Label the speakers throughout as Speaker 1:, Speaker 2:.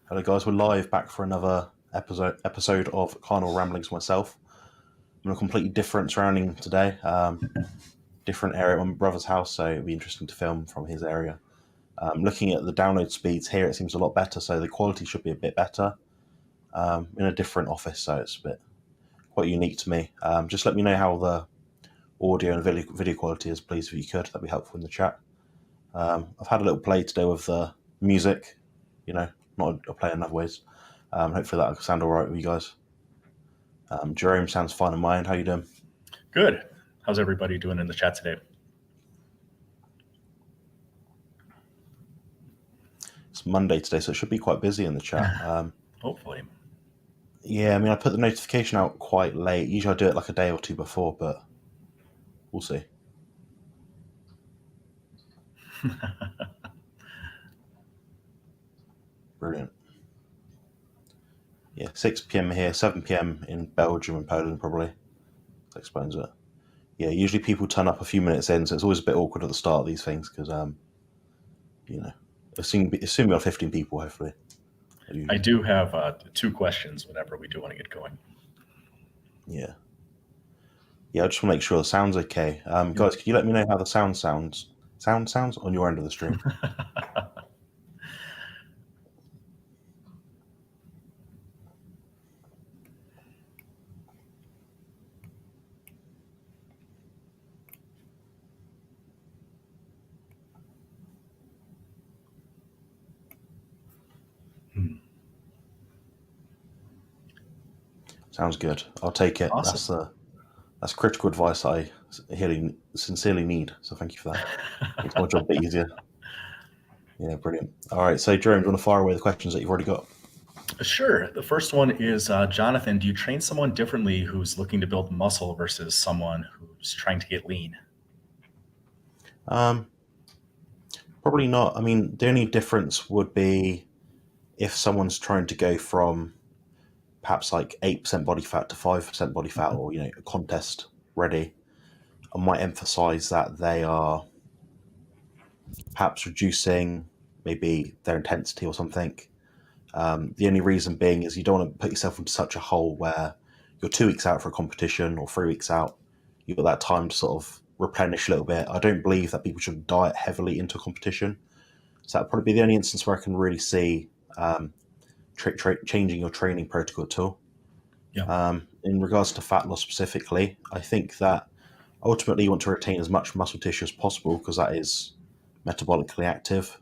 Speaker 1: Hello, guys. We're live back for another episode of Carnivore Ramblings with myself. I'm in a completely different surrounding today. Different area at my brother's house, so it'll be interesting to film from his area. Looking at the download speeds here, it seems a lot better, so the quality should be a bit better. In a different office, so it's a bit quite unique to me. Just let me know how the audio and video quality is, please, if you could. That'd be helpful in the chat. I've had a little play today with the music, not a play in other ways. Hopefully that'll sound all right with you guys. Jerome sounds fine in mine. How you doing?
Speaker 2: Good. How's everybody doing in the chat today?
Speaker 1: It's Monday today, so it should be quite busy in the chat.
Speaker 2: Hopefully.
Speaker 1: Yeah, I mean, I put the notification out quite late. Usually I do it like a day or two before, but we'll see. Brilliant. Yeah, 6 p.m. here, 7 p.m. in Belgium and Poland, probably. That explains it. Yeah, usually people turn up a few minutes in, so it's always a bit awkward at the start of these things because, assume we have 15 people, hopefully.
Speaker 2: I do have 2 questions whenever we do want to get going.
Speaker 1: Yeah. Yeah, I just want to make sure the sound's okay. Guys, can you let me know how the sound sounds on your end of the stream? Sounds good. I'll take it.
Speaker 2: Awesome.
Speaker 1: That's critical advice I sincerely need. So thank you for that. Makes my job a bit easier. Yeah, brilliant. All right, so Jerome, do you want to fire away the questions that you've already got?
Speaker 2: Sure. The first one is, Jonathan, do you train someone differently who's looking to build muscle versus someone who's trying to get lean?
Speaker 1: Probably not. I mean, the only difference would be if someone's trying to go from perhaps like 8% body fat to 5% body fat, or contest ready. I might emphasize that they are perhaps reducing maybe their intensity or something. The only reason being is you don't want to put yourself into such a hole where you're 2 weeks out for a competition or 3 weeks out. You've got that time to sort of replenish a little bit. I don't believe that people should diet heavily into a competition. So that'd probably be the only instance where I can really see changing your training protocol at all.
Speaker 2: Yeah.
Speaker 1: In regards to fat loss specifically, I think that ultimately you want to retain as much muscle tissue as possible because that is metabolically active.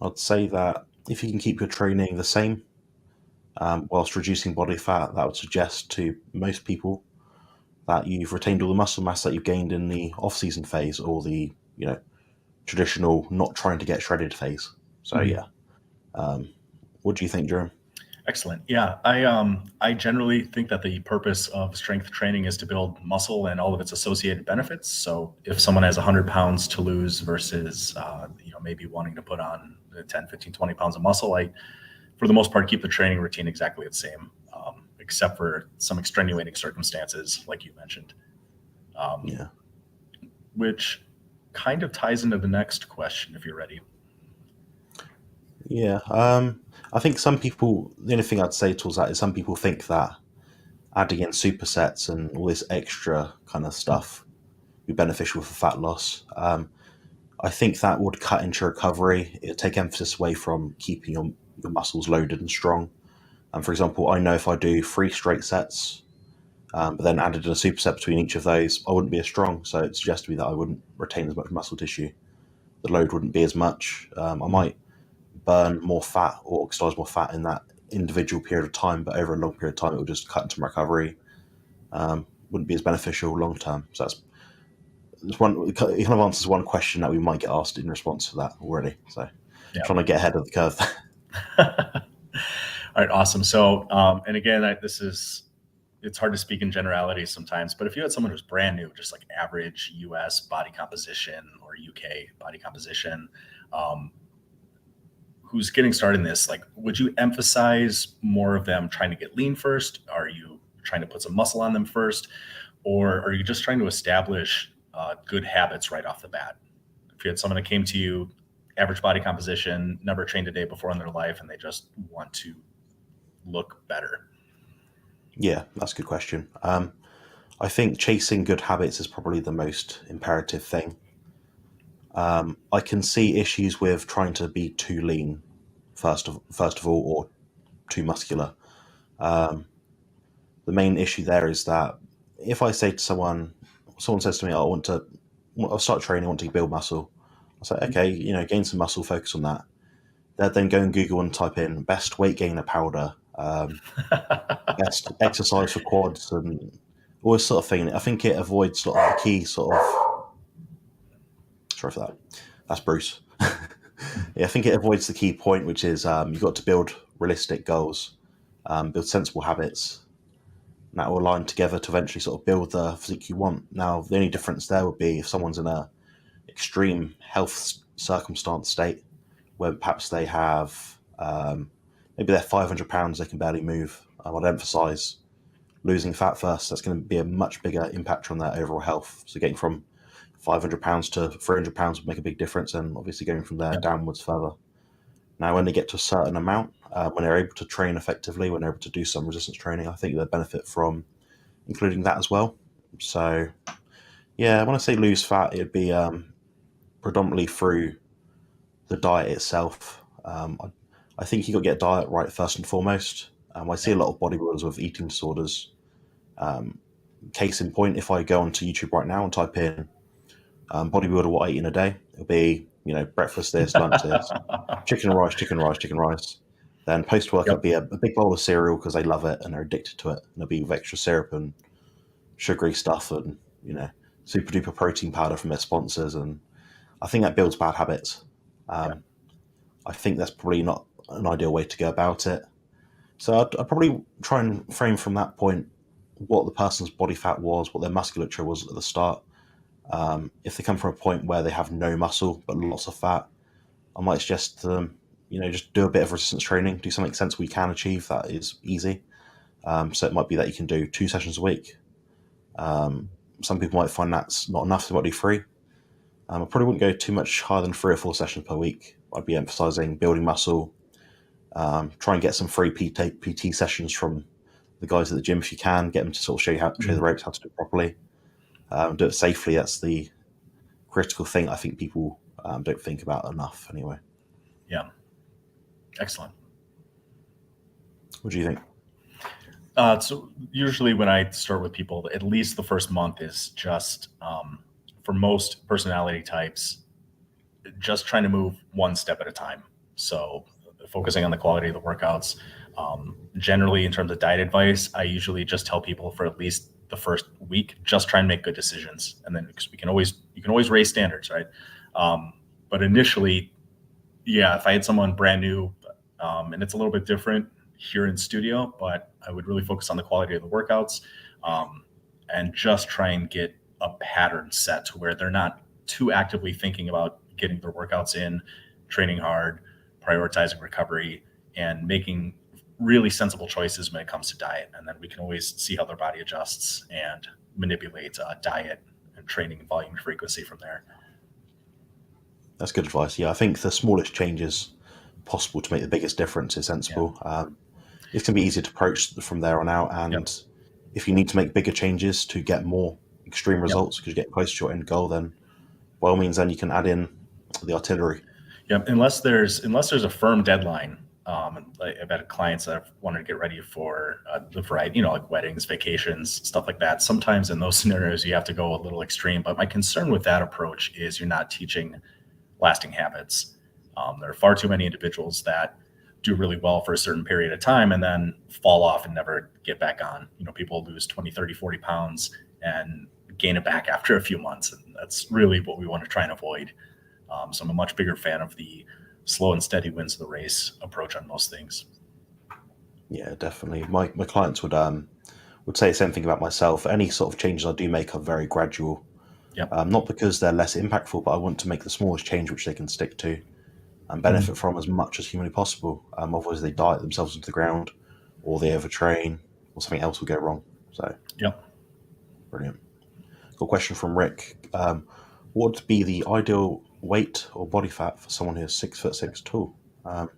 Speaker 1: I'd say that if you can keep your training the same whilst reducing body fat, that would suggest to most people that you've retained all the muscle mass that you've gained in the off-season phase or the traditional not trying to get shredded phase. So what do you think, Jerome?
Speaker 2: Excellent. Yeah, I generally think that the purpose of strength training is to build muscle and all of its associated benefits. So if someone has 100 pounds to lose versus maybe wanting to put on 10, 15, 20 pounds of muscle, I, for the most part, keep the training routine exactly the same, except for some extenuating circumstances, like you mentioned. Which kind of ties into the next question, if you're ready.
Speaker 1: Yeah. I think some people, the only thing I'd say towards that is some people think that adding in supersets and all this extra kind of stuff would be beneficial for fat loss. I think that would cut into recovery. It would take emphasis away from keeping your muscles loaded and strong. For example, I know if I do 3 straight sets, but then added in a superset between each of those, I wouldn't be as strong. So it suggests to me that I wouldn't retain as much muscle tissue. The load wouldn't be as much. I might burn more fat or oxidize more fat in that individual period of time, but over a long period of time, it would just cut into recovery. Wouldn't be as beneficial long term. So that's one. It kind of answers one question that we might get asked in response to that already. So trying to get ahead of the curve.
Speaker 2: All right, awesome. So, and again, it's hard to speak in generalities sometimes, but if you had someone who's brand new, just like average US body composition or UK body composition, who's getting started in this, like, would you emphasize more of them trying to get lean first? Are you trying to put some muscle on them first? Or are you just trying to establish good habits right off the bat? If you had someone that came to you average body composition, never trained a day before in their life, and they just want to look better?
Speaker 1: Yeah, that's a good question. I think chasing good habits is probably the most imperative thing. I can see issues with trying to be too lean, first of all, or too muscular. The main issue there is that if I say to someone says to me, I'll start training, I want to build muscle. I say, okay, gain some muscle, focus on that. They'd then go and Google and type in best weight gainer powder, best exercise for quads, and all this sort of thing. I think it avoids sort of the key sort of. Sorry for that. That's Bruce. Yeah, I think it avoids the key point, which is you've got to build realistic goals, build sensible habits, and that will align together to eventually sort of build the physique you want. Now, the only difference there would be if someone's in a extreme health circumstance state, where perhaps they have maybe they're 500 pounds, they can barely move. I'd emphasize losing fat first. That's going to be a much bigger impact on their overall health. So getting from 500 pounds to 300 pounds would make a big difference, and obviously going from there
Speaker 2: Yeah.
Speaker 1: downwards further. Now, when they get to a certain amount, when they're able to train effectively, when they're able to do some resistance training, I think they benefit from including that as well. So, yeah, when I say lose fat, it'd be predominantly through the diet itself. I think you got to get diet right first and foremost. I see a lot of bodybuilders with eating disorders. Case in point, if I go onto YouTube right now and type in bodybuilder what I eat in a day, it'll be breakfast this, lunch this, chicken rice, chicken rice, chicken rice. Then post work, it'll
Speaker 2: Yep.
Speaker 1: be a big bowl of cereal because they love it and they're addicted to it. And it'll be with extra syrup and sugary stuff and super duper protein powder from their sponsors. And I think that builds bad habits.
Speaker 2: Yeah.
Speaker 1: I think that's probably not an ideal way to go about it. So I'd probably try and frame from that point what the person's body fat was, what their musculature was at the start. If they come from a point where they have no muscle but lots of fat, I might suggest to them, just do a bit of resistance training, do something sensible you can achieve that is easy. So it might be that you can do 2 sessions a week. Some people might find that's not enough, so they might do 3. I probably wouldn't go too much higher than 3 or 4 sessions per week. I'd be emphasizing building muscle. Try and get some free PT sessions from the guys at the gym if you can. Get them to sort of show the ropes how to do it properly. Do it safely. That's the critical thing I think people don't think about enough. Anyway,
Speaker 2: Yeah. Excellent.
Speaker 1: what do you think?
Speaker 2: So usually when I start with people, at least the first month is just for most personality types, just trying to move one step at a time. So focusing on the quality of the workouts. Generally, in terms of diet advice, I usually just tell people for at least the first week, just try and make good decisions, and then because you can always raise standards, right? But initially, yeah, if I had someone brand new, and it's a little bit different here in studio, but I would really focus on the quality of the workouts, and just try and get a pattern set to where they're not too actively thinking about getting their workouts in, training hard, prioritizing recovery, and making really sensible choices when it comes to diet. And then we can always see how their body adjusts and manipulate diet and training volume and frequency from there.
Speaker 1: That's good advice. Yeah, I think the smallest changes possible to make the biggest difference is sensible. It's going to be easier to approach from there on out. And
Speaker 2: Yep.
Speaker 1: if you need to make bigger changes to get more extreme
Speaker 2: Yep.
Speaker 1: results because you get close to your end goal, then by all means, then you can add in the artillery.
Speaker 2: Yep. Unless there's a firm deadline. I've had clients that have wanted to get ready for the variety, like weddings, vacations, stuff like that. Sometimes in those scenarios, you have to go a little extreme. But my concern with that approach is you're not teaching lasting habits. There are far too many individuals that do really well for a certain period of time and then fall off and never get back on. People lose 20, 30, 40 pounds and gain it back after a few months. And that's really what we want to try and avoid. So I'm a much bigger fan of the slow and steady wins the race approach on most things.
Speaker 1: Yeah, definitely. My clients would say the same thing about myself. Any sort of changes I do make are very gradual.
Speaker 2: Yep.
Speaker 1: Not because they're less impactful, but I want to make the smallest change which they can stick to and benefit from as much as humanly possible. Otherwise, they diet themselves into the ground, or they overtrain, or something else will go wrong. So,
Speaker 2: Yep.
Speaker 1: brilliant. Got a question from Rick. What would be the ideal weight or body fat for someone who's 6'6" tall? Do you want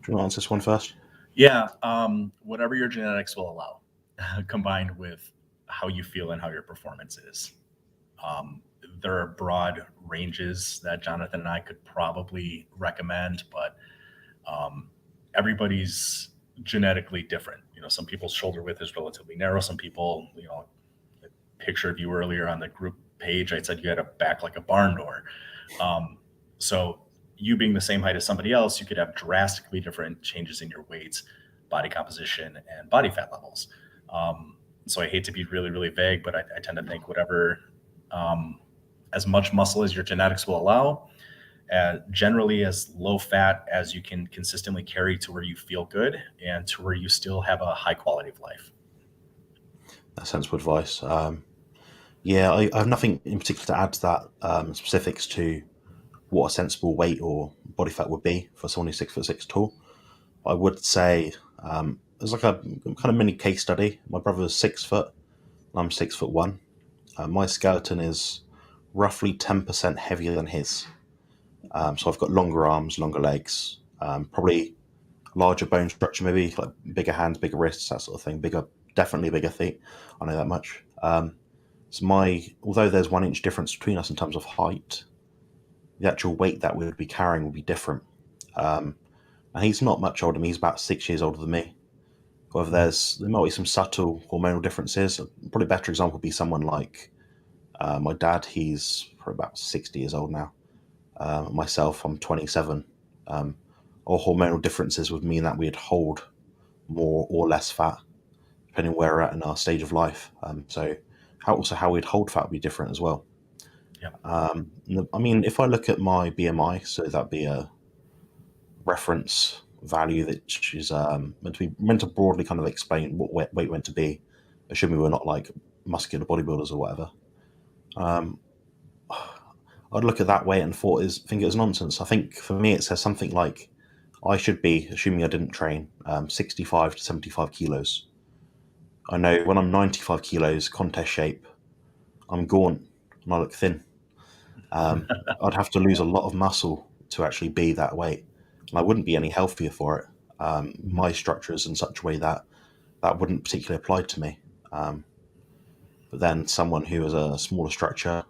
Speaker 1: to answer this one first?
Speaker 2: Yeah, whatever your genetics will allow, combined with how you feel and how your performance is. Um, there are broad ranges that Jonathan and I could probably recommend, but um, everybody's genetically different. Some people's shoulder width is relatively narrow. Some people, a picture of you earlier on the group page, I said you had a back like a barn door. Um, so you being the same height as somebody else, you could have drastically different changes in your weight, body composition, and body fat levels. So I hate to be really, really vague, but I tend to think whatever, um, as much muscle as your genetics will allow, generally as low fat as you can consistently carry to where you feel good and to where you still have a high quality of life.
Speaker 1: That's sensible advice. Yeah, I have nothing in particular to add to that, specifics to what a sensible weight or body fat would be for someone who's 6'6" tall. I would say there's like a kind of mini case study. My brother's 6 foot, and I'm 6'1". My skeleton is roughly 10% heavier than his. So I've got longer arms, longer legs, probably larger bone structure, maybe like bigger hands, bigger wrists, that sort of thing. Definitely bigger feet. I know that much. So although there's 1 inch difference between us in terms of height, the actual weight that we would be carrying would be different. Um, and he's not much older than me. He's about 6 years older than me. However, there might be some subtle hormonal differences. Probably a better example would be someone like my dad. He's probably about 60 years old now. Myself, I'm 27. Um, our hormonal differences would mean that we'd hold more or less fat depending where we're at in our stage of life. So how we'd hold fat would be different as well.
Speaker 2: Yeah.
Speaker 1: I mean, if I look at my BMI, so that'd be a reference value that is meant to broadly kind of explain what weight meant to be, assuming we're not like muscular bodybuilders or whatever. Um, I'd look at that weight and think it was nonsense. I think for me it says something like I should be, assuming I didn't train, 65 to 75 kilos. I know when I'm 95 kilos, contest shape, I'm gaunt and I look thin. I'd have to lose a lot of muscle to actually be that weight, and I wouldn't be any healthier for it. My structure is in such a way that that wouldn't particularly apply to me. Um, but then someone who has a smaller structure,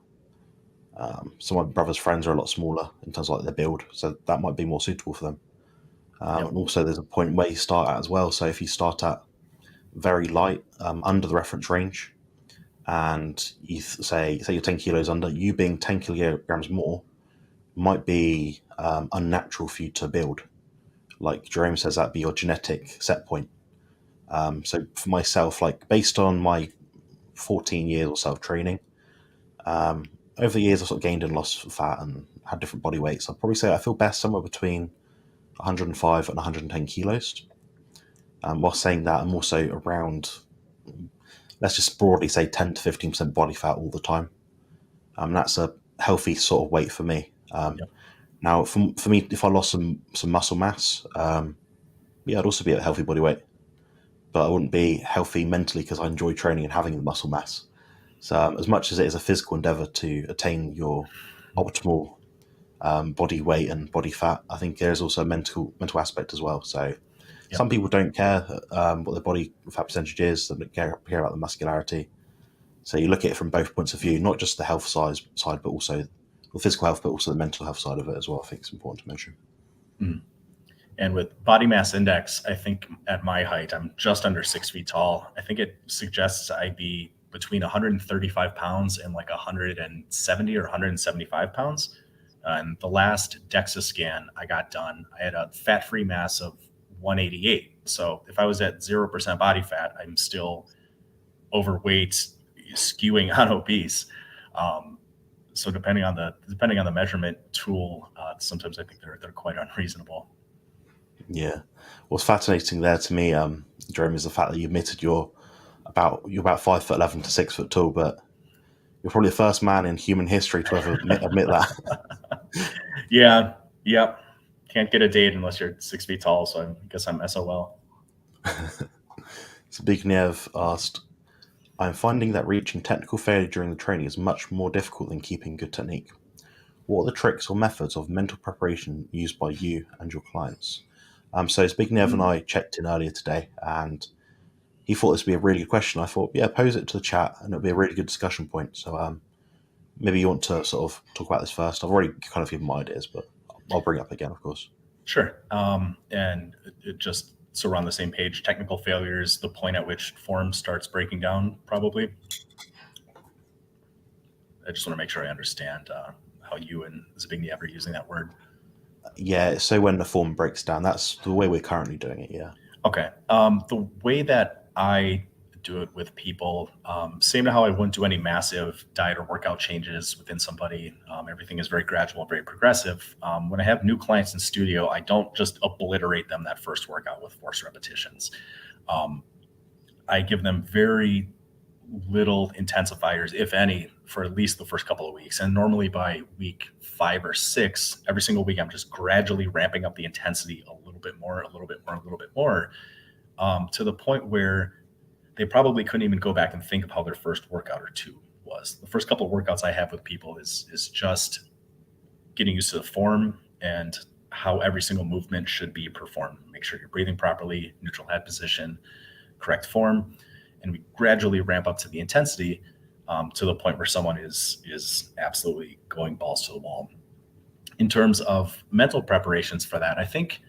Speaker 1: some of my brother's friends are a lot smaller in terms of like their build, so that might be more suitable for them.
Speaker 2: Yep.
Speaker 1: And also, there's a point where you start at as well. So if you start at very light, under the reference range, and say you're 10 kilos under, you being 10 kilograms more might be unnatural for you to build. Like Jerome says, that'd be your genetic set point. So for myself, like based on my 14 years or so of training, um, over the years I've sort of gained and lost fat and had different body weights. I'd probably say I feel best somewhere between 105 and 110 kilos. While saying that, I'm also around, let's just broadly say 10 to 15% body fat all the time. That's a healthy sort of weight for me.
Speaker 2: Yep.
Speaker 1: Now, for me, if I lost some muscle mass, yeah, I'd also be at a healthy body weight, but I wouldn't be healthy mentally because I enjoy training and having the muscle mass. So, as much as it is a physical endeavor to attain your optimal body weight and body fat, I think there's also a mental aspect as well. So,
Speaker 2: Yep.
Speaker 1: some people don't care what their body fat percentage is; they don't care about the muscularity. So, you look at it from both points of view, not just the health side, but also the physical health, but also the mental health side of it as well. I think it's important to mention.
Speaker 2: Mhm. And with body mass index, I think at my height, I'm just under 6 feet tall. I think it suggests I'd be between 135 pounds and like 170 or 175 pounds. And the last DEXA scan I got done, I had a fat free mass of 188. So if I was at 0% body fat, I'm still overweight, skewing on obese. Um, so depending on the measurement tool, sometimes I think they're quite unreasonable.
Speaker 1: Yeah. What's fascinating there to me, Jerome, is the fact that you admitted you're about 5'11" to 6 foot tall, but you're probably the first man in human history to ever admit that.
Speaker 2: Yeah, yep. Can't get a date unless you're 6 feet tall. So I guess I'm SOL.
Speaker 1: Zbigniew asked, I'm finding that reaching technical failure during the training is much more difficult than keeping good technique. what are the tricks or methods of mental preparation used by you and your clients? So speaking of, and
Speaker 2: Hmm.
Speaker 1: I checked in earlier today, and he thought this would be a really good question. I thought, yeah, pose it to the chat, and it'll be a really good discussion point. So maybe you want to sort of talk about this first. I've already kind of given my ideas, but I'll bring it up again, of course.
Speaker 2: Sure. And it just so we're on the same page. Technical failures, the point at which form starts breaking down, probably. I just want to make sure I understand how you and Zbigniew are using that word.
Speaker 1: Yeah, so when the form breaks down, that's the way we're currently doing it. Yeah.
Speaker 2: Okay. The way that I do it with people, same to how I wouldn't do any massive diet or workout changes within somebody. Everything is very gradual, very progressive. When I have new clients in studio, I don't just obliterate them that first workout with force repetitions. Um, I give them very little intensifiers, if any, for at least the first couple of weeks. And normally by week 5 or 6, every single week, I'm just gradually ramping up the intensity a little bit more, a little bit more, a little bit more, to the point where they probably couldn't even go back and think of how their first workout or two was. The first couple of workouts I have with people is just getting used to the form and how every single movement should be performed. Make sure you're breathing properly, neutral head position, correct form, and we gradually ramp up to the intensity, to the point where someone is absolutely going balls to the wall. In terms of mental preparations for that, I think,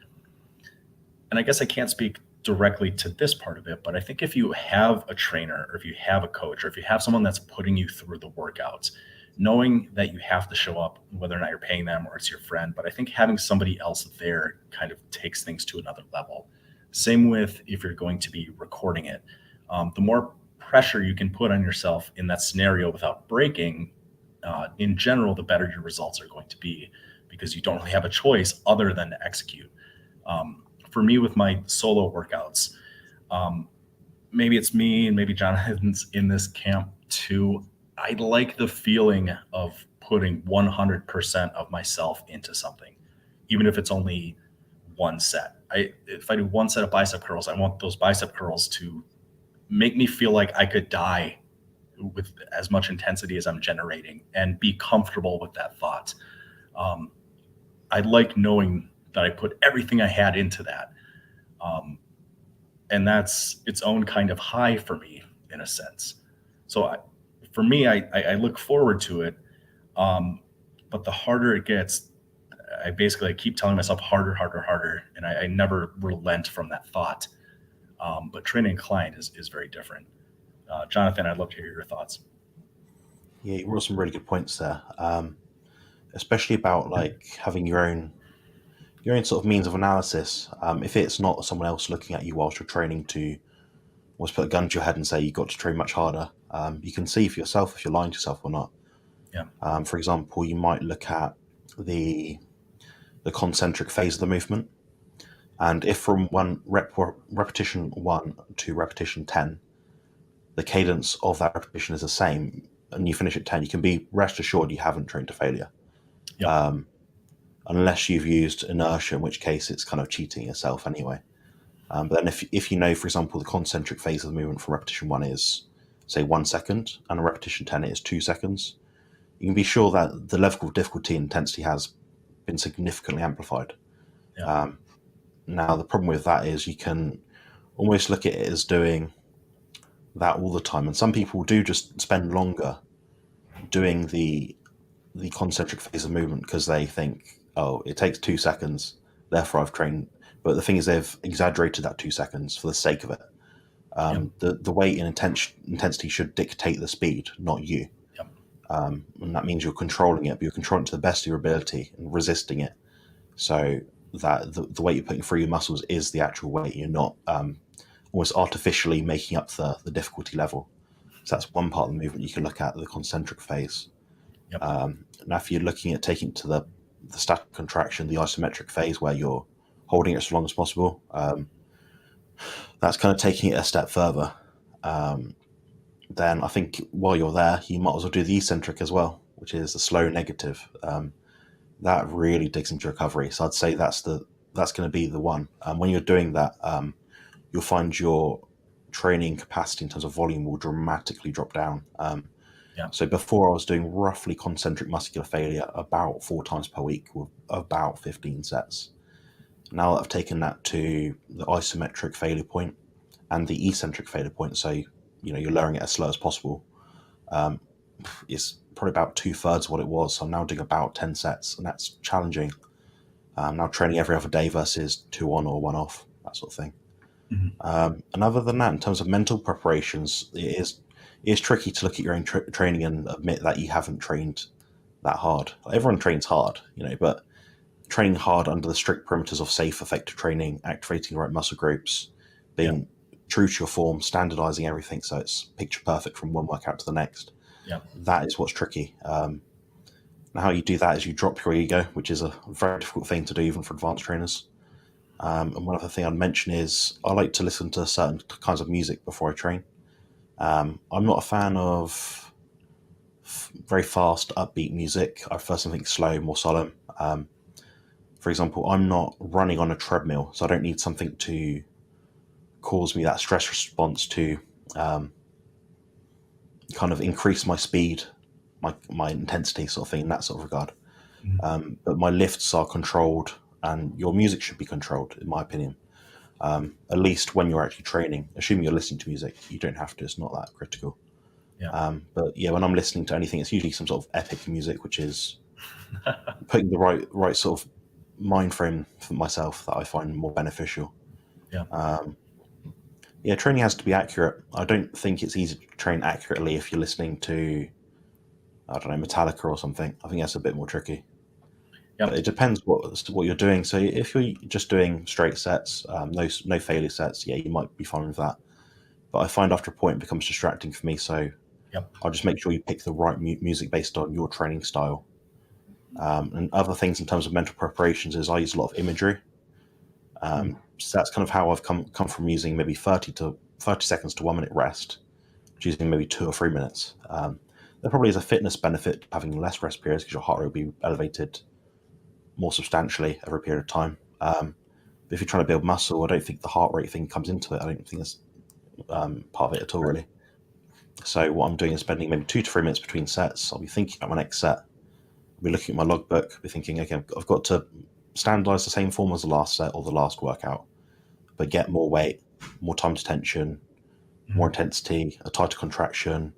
Speaker 2: and I guess I can't speak directly to this part of it, but I think if you have a trainer or if you have a coach or if you have someone that's putting you through the workouts, knowing that you have to show up, whether or not you're paying them or it's your friend, but I think having somebody else there kind of takes things to another level. Same with if you're going to be recording it. The more pressure you can put on yourself in that scenario without breaking, in general, the better your results are going to be because you don't really have a choice other than to execute. For me, with my solo workouts, um, maybe it's me and maybe Jonathan's in this camp too. I like the feeling of putting 100% of myself into something, even if it's only one set. If I do one set of bicep curls, I want those bicep curls to make me feel like I could die with as much intensity as I'm generating and be comfortable with that thought. Um, I like knowing that I put everything I had into that. Um, and that's its own kind of high for me in a sense. So for me, I look forward to it. Um, but the harder it gets, I basically keep telling myself harder, harder, harder. And I never relent from that thought. But training a client is very different. Jonathan, I'd love to hear your thoughts.
Speaker 1: Yeah, you brought some really good points there, especially about like having your own sort of means of analysis. If it's not someone else looking at you whilst you're training to almost put a gun to your head and say you've got to train much harder, you can see for yourself if you're lying to yourself or not.
Speaker 2: Yeah.
Speaker 1: For example, you might look at the the concentric phase of the movement, and if from repetition 1 to repetition 10, the cadence of that repetition is the same, and you finish at 10, you can be rest assured you haven't trained to failure.
Speaker 2: Yep.
Speaker 1: Um, Unless you've used inertia, in which case it's kind of cheating yourself anyway. But then if you know, for example, the concentric phase of the movement from repetition 1 is, say, 1 second, and a repetition 10 is 2 seconds, you can be sure that the level of difficulty and intensity has been significantly amplified.
Speaker 2: Yeah.
Speaker 1: Um, Now, the problem with that is you can almost look at it as doing that all the time. And some people do just spend longer doing the concentric phase of movement because they think, oh, it takes 2 seconds, therefore I've trained. But the thing is, they've exaggerated that 2 seconds for the sake of it.
Speaker 2: Yep.
Speaker 1: The weight and intensity should dictate the speed, not you.
Speaker 2: Yep.
Speaker 1: And that means you're controlling it, but you're controlling it to the best of your ability and resisting it. So that the weight you're putting through your muscles is the actual weight. You're not almost artificially making up the difficulty level. So that's one part of the movement you can look at, the concentric phase.
Speaker 2: Yep.
Speaker 1: Now, if you're looking at taking it to the static contraction, the isometric phase, where you're holding it as long as possible, that's kind of taking it a step further. Then I think while you're there, you might as well do the eccentric as well, which is the slow negative. That really digs into recovery. So I'd say that's going to be the one. When you're doing that, you'll find your training capacity in terms of volume will dramatically drop down.
Speaker 2: Yeah.
Speaker 1: So before I was doing roughly concentric muscular failure about 4 times per week with about 15 sets. Now that I've taken that to the isometric failure point and the eccentric failure point, so you're lowering it as slow as possible. Um, it's probably about 2/3 what it was. So I'm now doing about 10 sets, and that's challenging. I'm now training every other day versus 2 on or 1 off, that sort of thing.
Speaker 2: Mhm.
Speaker 1: And other than that, in terms of mental preparations, it is tricky to look at your own training and admit that you haven't trained that hard. Everyone trains hard, but training hard under the strict perimeters of safe, effective training, activating the right muscle groups,
Speaker 2: Yeah.
Speaker 1: being true to your form, standardizing everything so it's picture perfect from one workout to the next.
Speaker 2: Yeah.
Speaker 1: That is what's tricky. And how you do that is you drop your ego, which is a very difficult thing to do even for advanced trainers. And one other thing I'd mention is I like to listen to certain kinds of music before I train. I'm not a fan of very fast, upbeat music. I prefer something slow, more solemn. For example, I'm not running on a treadmill, so I don't need something to cause me that stress response to um, kind of increase my speed, my intensity, sort of thing, in that sort of regard.
Speaker 2: Mhm.
Speaker 1: But my lifts are controlled, and your music should be controlled, in my opinion. At least when you're actually training, assuming you're listening to music, you don't have to. It's not that critical.
Speaker 2: Yeah.
Speaker 1: But yeah, when I'm listening to anything, it's usually some sort of epic music, which is putting the right sort of mind frame for myself that I find more beneficial.
Speaker 2: Yeah.
Speaker 1: Um, yeah, training has to be accurate. I don't think it's easy to train accurately if you're listening to, I don't know, Metallica or something. I think that's a bit more tricky.
Speaker 2: Yeah.
Speaker 1: But it depends what you're doing. So if you're just doing straight sets, no failure sets, yeah, you might be fine with that. But I find after a point it becomes distracting for me. So
Speaker 2: Yeah.
Speaker 1: I'll just make sure you pick the right music based on your training style. And other things in terms of mental preparations is I use a lot of imagery.
Speaker 2: Mm.
Speaker 1: So that's kind of how I've come from using maybe 30 seconds to 1 minute rest, choosing maybe 2 or 3 minutes. There probably is a fitness benefit to having less rest periods because your heart rate will be elevated more substantially over a period of time. But if you're trying to build muscle, I don't think the heart rate thing comes into it. I don't think that's part of it at all,
Speaker 2: Right.
Speaker 1: really. So what I'm doing is spending maybe 2 to 3 minutes between sets. I'll be thinking about my next set. I'll be looking at my logbook. I'll be thinking, okay, I've got to standardize the same form as the last set or the last workout, but get more weight, more time to tension, more
Speaker 2: Mhm.
Speaker 1: intensity, a tighter contraction,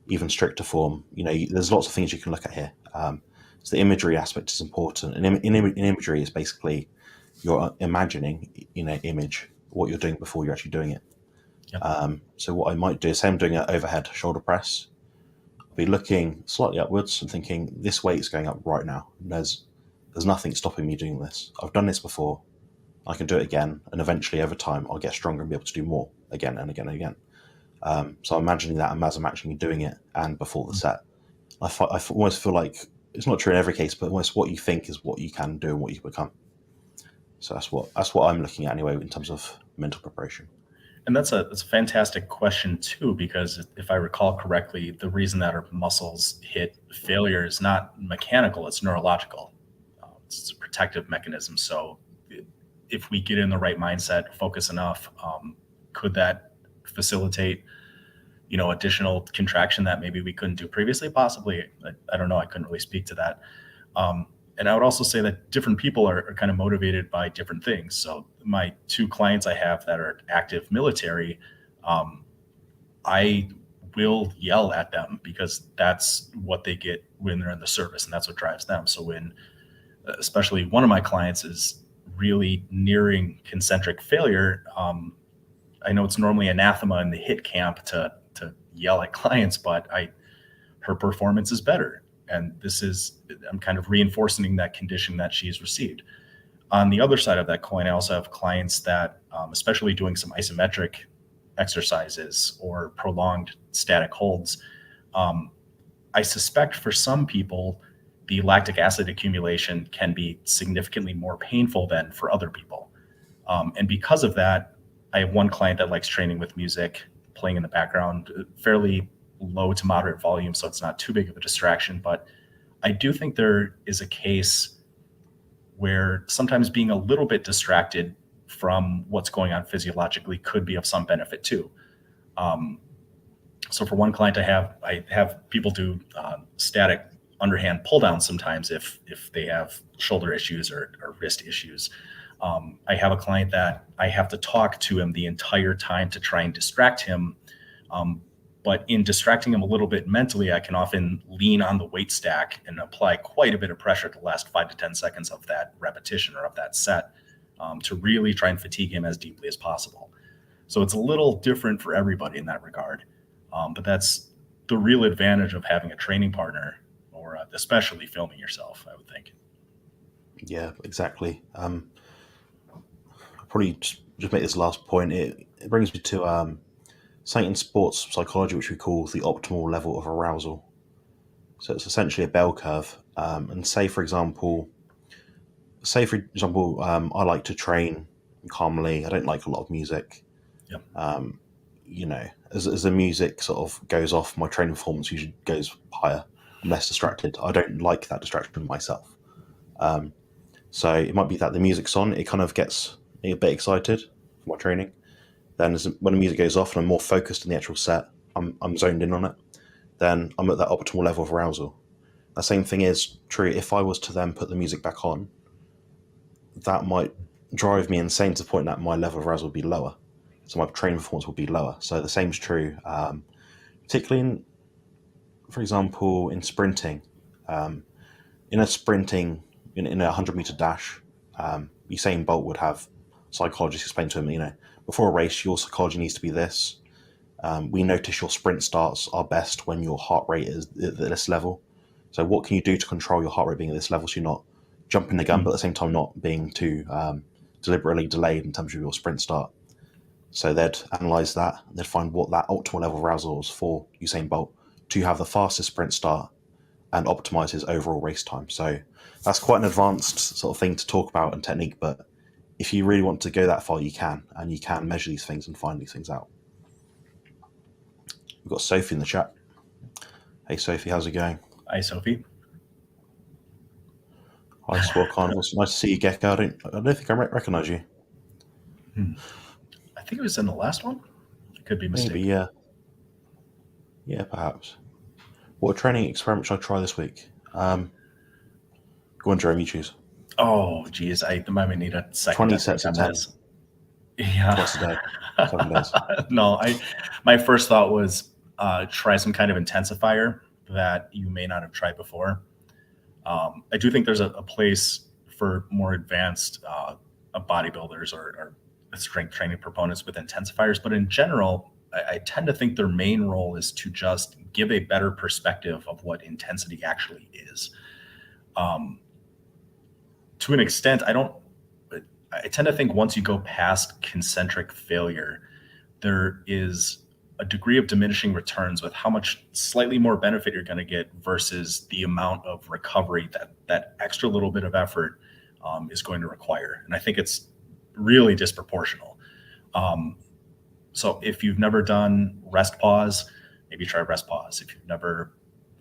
Speaker 1: even stricter form. There's lots of things you can look at here. So the imagery aspect is important, and in imagery is basically you're imagining, image what you're doing before you're actually doing it.
Speaker 2: Yeah.
Speaker 1: So what I might do is, say I'm doing an overhead shoulder press, I'll be looking slightly upwards and thinking this weight is going up right now. And there's nothing stopping me doing this. I've done this before. I can do it again, and eventually over time I'll get stronger and be able to do more again and again and again. So I'm imagining that as I'm actually doing it and before the
Speaker 2: Mm.
Speaker 1: set. I almost feel like it's not true in every case, but almost what you think is what you can do and what you become. So that's what I'm looking at anyway in terms of mental preparation.
Speaker 2: And that's a fantastic question too, because if I recall correctly, the reason that our muscles hit failure is not mechanical; it's neurological. It's a protective mechanism. So, if we get in the right mindset, focus enough, could that facilitate, additional contraction that maybe we couldn't do previously? Possibly. I don't know. I couldn't really speak to that. Um, and I would also say that different people are kind of motivated by different things. So my two clients I have that are active military, um, I will yell at them because that's what they get when they're in the service, and that's what drives them. So when, especially one of my clients is really nearing concentric failure, I know it's normally anathema in the hit camp to yell at clients, but her performance is better. And I'm kind of reinforcing that condition that she's received. On the other side of that coin, I also have clients that, especially doing some isometric exercises or prolonged static holds, um, I suspect for some people, the lactic acid accumulation can be significantly more painful than for other people. And because of that, I have one client that likes training with music playing in the background, fairly low to moderate volume, so it's not too big of a distraction. But I do think there is a case where sometimes being a little bit distracted from what's going on physiologically could be of some benefit too. Um, So for one client I have people do static underhand pull downs sometimes if they have shoulder issues or wrist issues. I have a client that I have to talk to him the entire time to try and distract him. Um, but in distracting him a little bit mentally, I can often lean on the weight stack and apply quite a bit of pressure the last 5 to 10 seconds of that repetition or of that set, to really try and fatigue him as deeply as possible. So it's a little different for everybody in that regard. But that's the real advantage of having a training partner, or especially filming yourself, I would think.
Speaker 1: Yeah, exactly. I'll probably just make this last point. It brings me to something in sports psychology which we call the optimal level of arousal. So it's essentially a bell curve. And I like to train calmly. I don't like a lot of music.
Speaker 2: Yep.
Speaker 1: Um, as the music sort of goes off, my training performance usually goes higher. I'm less distracted. I don't like that distraction myself. Um, so it might be that the music's on, it kind of gets me a bit excited for my training. Then when the music goes off and I'm more focused on the actual set, I'm zoned in on it. Then I'm at that optimal level of arousal. The same thing is true if I was to then put the music back on, that might drive me insane to the point that my level of arousal would be lower. So my training performance will be lower. So the same is true, particularly for example, in sprinting. Um, in a sprinting, in a 100-meter dash, Usain Bolt would have psychologists explain to him, before a race, your psychology needs to be this. We notice your sprint starts are best when your heart rate is at this level. So what can you do to control your heart rate being at this level so you're not jumping the gun, but at the same time not being too deliberately delayed in terms of your sprint start? So they'd analyze that. They'd find what that optimal level of arousal was for Usain Bolt to have the fastest sprint start and optimize his overall race time. So that's quite an advanced sort of thing to talk about and technique, but if you really want to go that far, you can, and you can measure these things and find these things out. We've got Sophie in the chat. Hey Sophie, how's it going?
Speaker 2: Hi, Sophie.
Speaker 1: Hi Swell Carnivore. Nice to see you, Gecko. I don't think I recognize you.
Speaker 2: I think it was in the last one. I could be mistaken.
Speaker 1: Maybe, yeah. Yeah, perhaps. What training experiment should I try this week? Go on, Jeremy, you choose.
Speaker 2: Oh, geez, I might need a second.
Speaker 1: 20 sets of 10.
Speaker 2: This. Yeah.
Speaker 1: Twice a day. 7 days.
Speaker 2: No, my first thought was try some kind of intensifier that you may not have tried before. I do think there's a place for more advanced bodybuilders or strength training proponents with intensifiers, but in general, I tend to think their main role is to just give a better perspective of what intensity actually is. To an extent, I tend to think once you go past concentric failure, there is a degree of diminishing returns with how much slightly more benefit you're going to get versus the amount of recovery that extra little bit of effort is going to require. And I think it's really disproportional. So if you've never done rest pause, maybe try rest pause. If you've never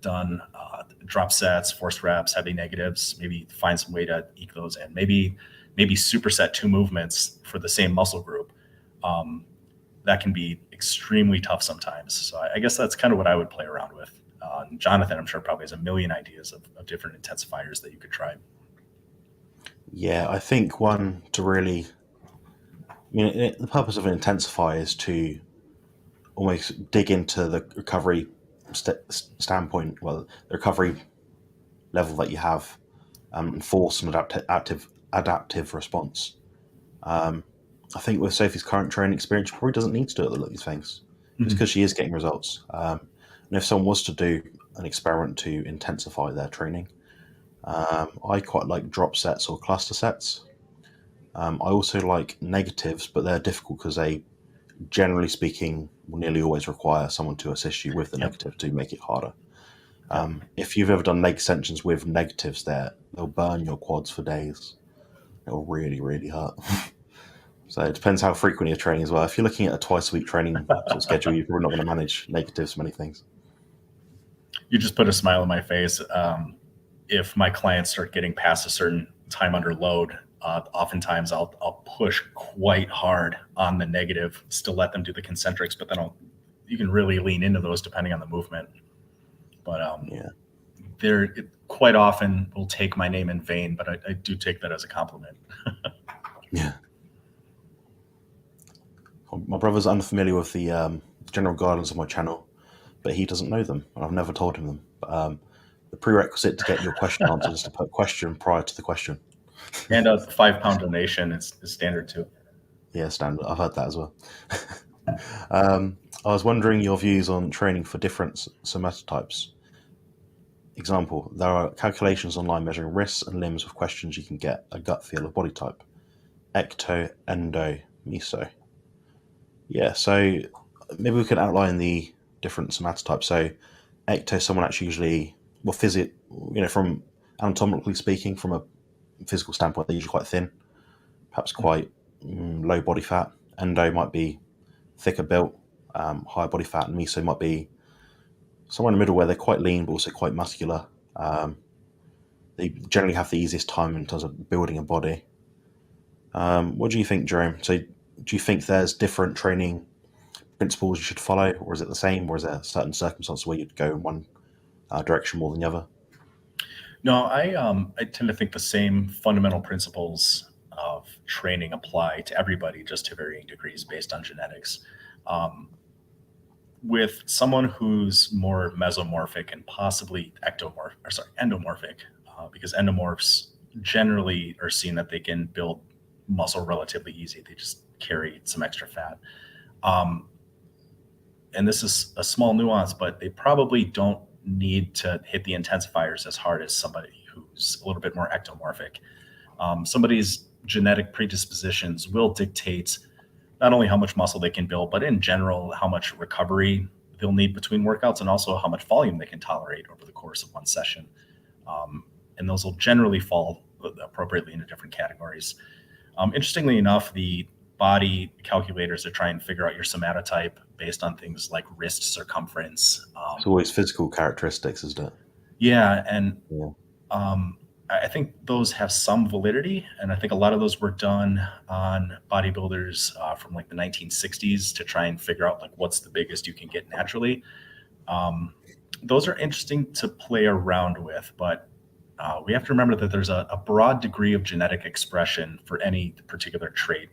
Speaker 2: done drop sets, forced reps, heavy negatives, maybe find some way to eke those in. Maybe superset 2 movements for the same muscle group. That can be extremely tough sometimes. So I guess that's kind of what I would play around with. Jonathan, I'm sure, probably has a million ideas of different intensifiers that you could try.
Speaker 1: Yeah, I think one to really, the purpose of an intensifier is to almost dig into the recovery standpoint, well, the recovery level that you have, and force an adaptive response. I think with Sophie's current training experience, she probably doesn't need to do all these things, just because she is getting results. And if someone was to do an experiment to intensify their training, I quite like drop sets or cluster sets. I also like negatives, but they're difficult because they, generally speaking, will nearly always require someone to assist you with the negative to make it harder. If you've ever done leg extensions with negatives, they'll burn your quads for days. It'll really, really hurt. So it depends how frequent you're training as well. If you're looking at a twice-a-week training sort of schedule, you're probably not going to manage negatives for many things.
Speaker 2: You just put a smile on my face. If my clients start getting past a certain time under load, oftentimes I'll push quite hard on the negative, still let them do the concentrics, but then I'll you can really lean into those depending on the movement. But
Speaker 1: Yeah,
Speaker 2: there it quite often will take my name in vain, but I do take that as a compliment.
Speaker 1: yeah. My brother's unfamiliar with the general guidelines of my channel, but he doesn't know them, and I've never told him them. The prerequisite to get your question answered is to put question prior to the question.
Speaker 2: And a 5 pound donation is standard too.
Speaker 1: Yeah, standard. I've heard that as well. I was wondering your views on training for different somatotypes. Example, there are calculations online measuring wrists and limbs with questions you can get a gut feel of body type. Ecto, endo, meso. Yeah, so maybe we could outline the different somatotypes. So ecto, someone that's usually, well, from anatomically speaking, from a physical standpoint, they're usually quite thin, perhaps quite low body fat. Endo might be thicker built, higher body fat, and meso might be somewhere in the middle where they're quite lean but also quite muscular. Um, they generally have the easiest time in terms of building a body. What do you think, Jerome? So, do you think there's different training principles you should follow, or is it the same, or is there certain circumstances where you'd go in one direction more than the other?
Speaker 2: No, I tend to think the same fundamental principles of training apply to everybody, just to varying degrees based on genetics. Um, with someone who's more mesomorphic and possibly endomorphic, because endomorphs generally are seen that they can build muscle relatively easy. They just carry some extra fat. Um, and this is a small nuance, but they probably don't need to hit the intensifiers as hard as somebody who's a little bit more ectomorphic. Somebody's genetic predispositions will dictate not only how much muscle they can build, but in general, how much recovery they'll need between workouts and also how much volume they can tolerate over the course of one session. And those will generally fall appropriately into different categories. Interestingly enough, the body calculators that try and figure out your somatotype based on things like wrist circumference.
Speaker 1: It's always physical characteristics, isn't it?
Speaker 2: Yeah, and
Speaker 1: Yeah.
Speaker 2: I think those have some validity, and I think a lot of those were done on bodybuilders from like the 1960s to try and figure out like what's the biggest you can get naturally. Um, those are interesting to play around with, but we have to remember that there's a broad degree of genetic expression for any particular trait,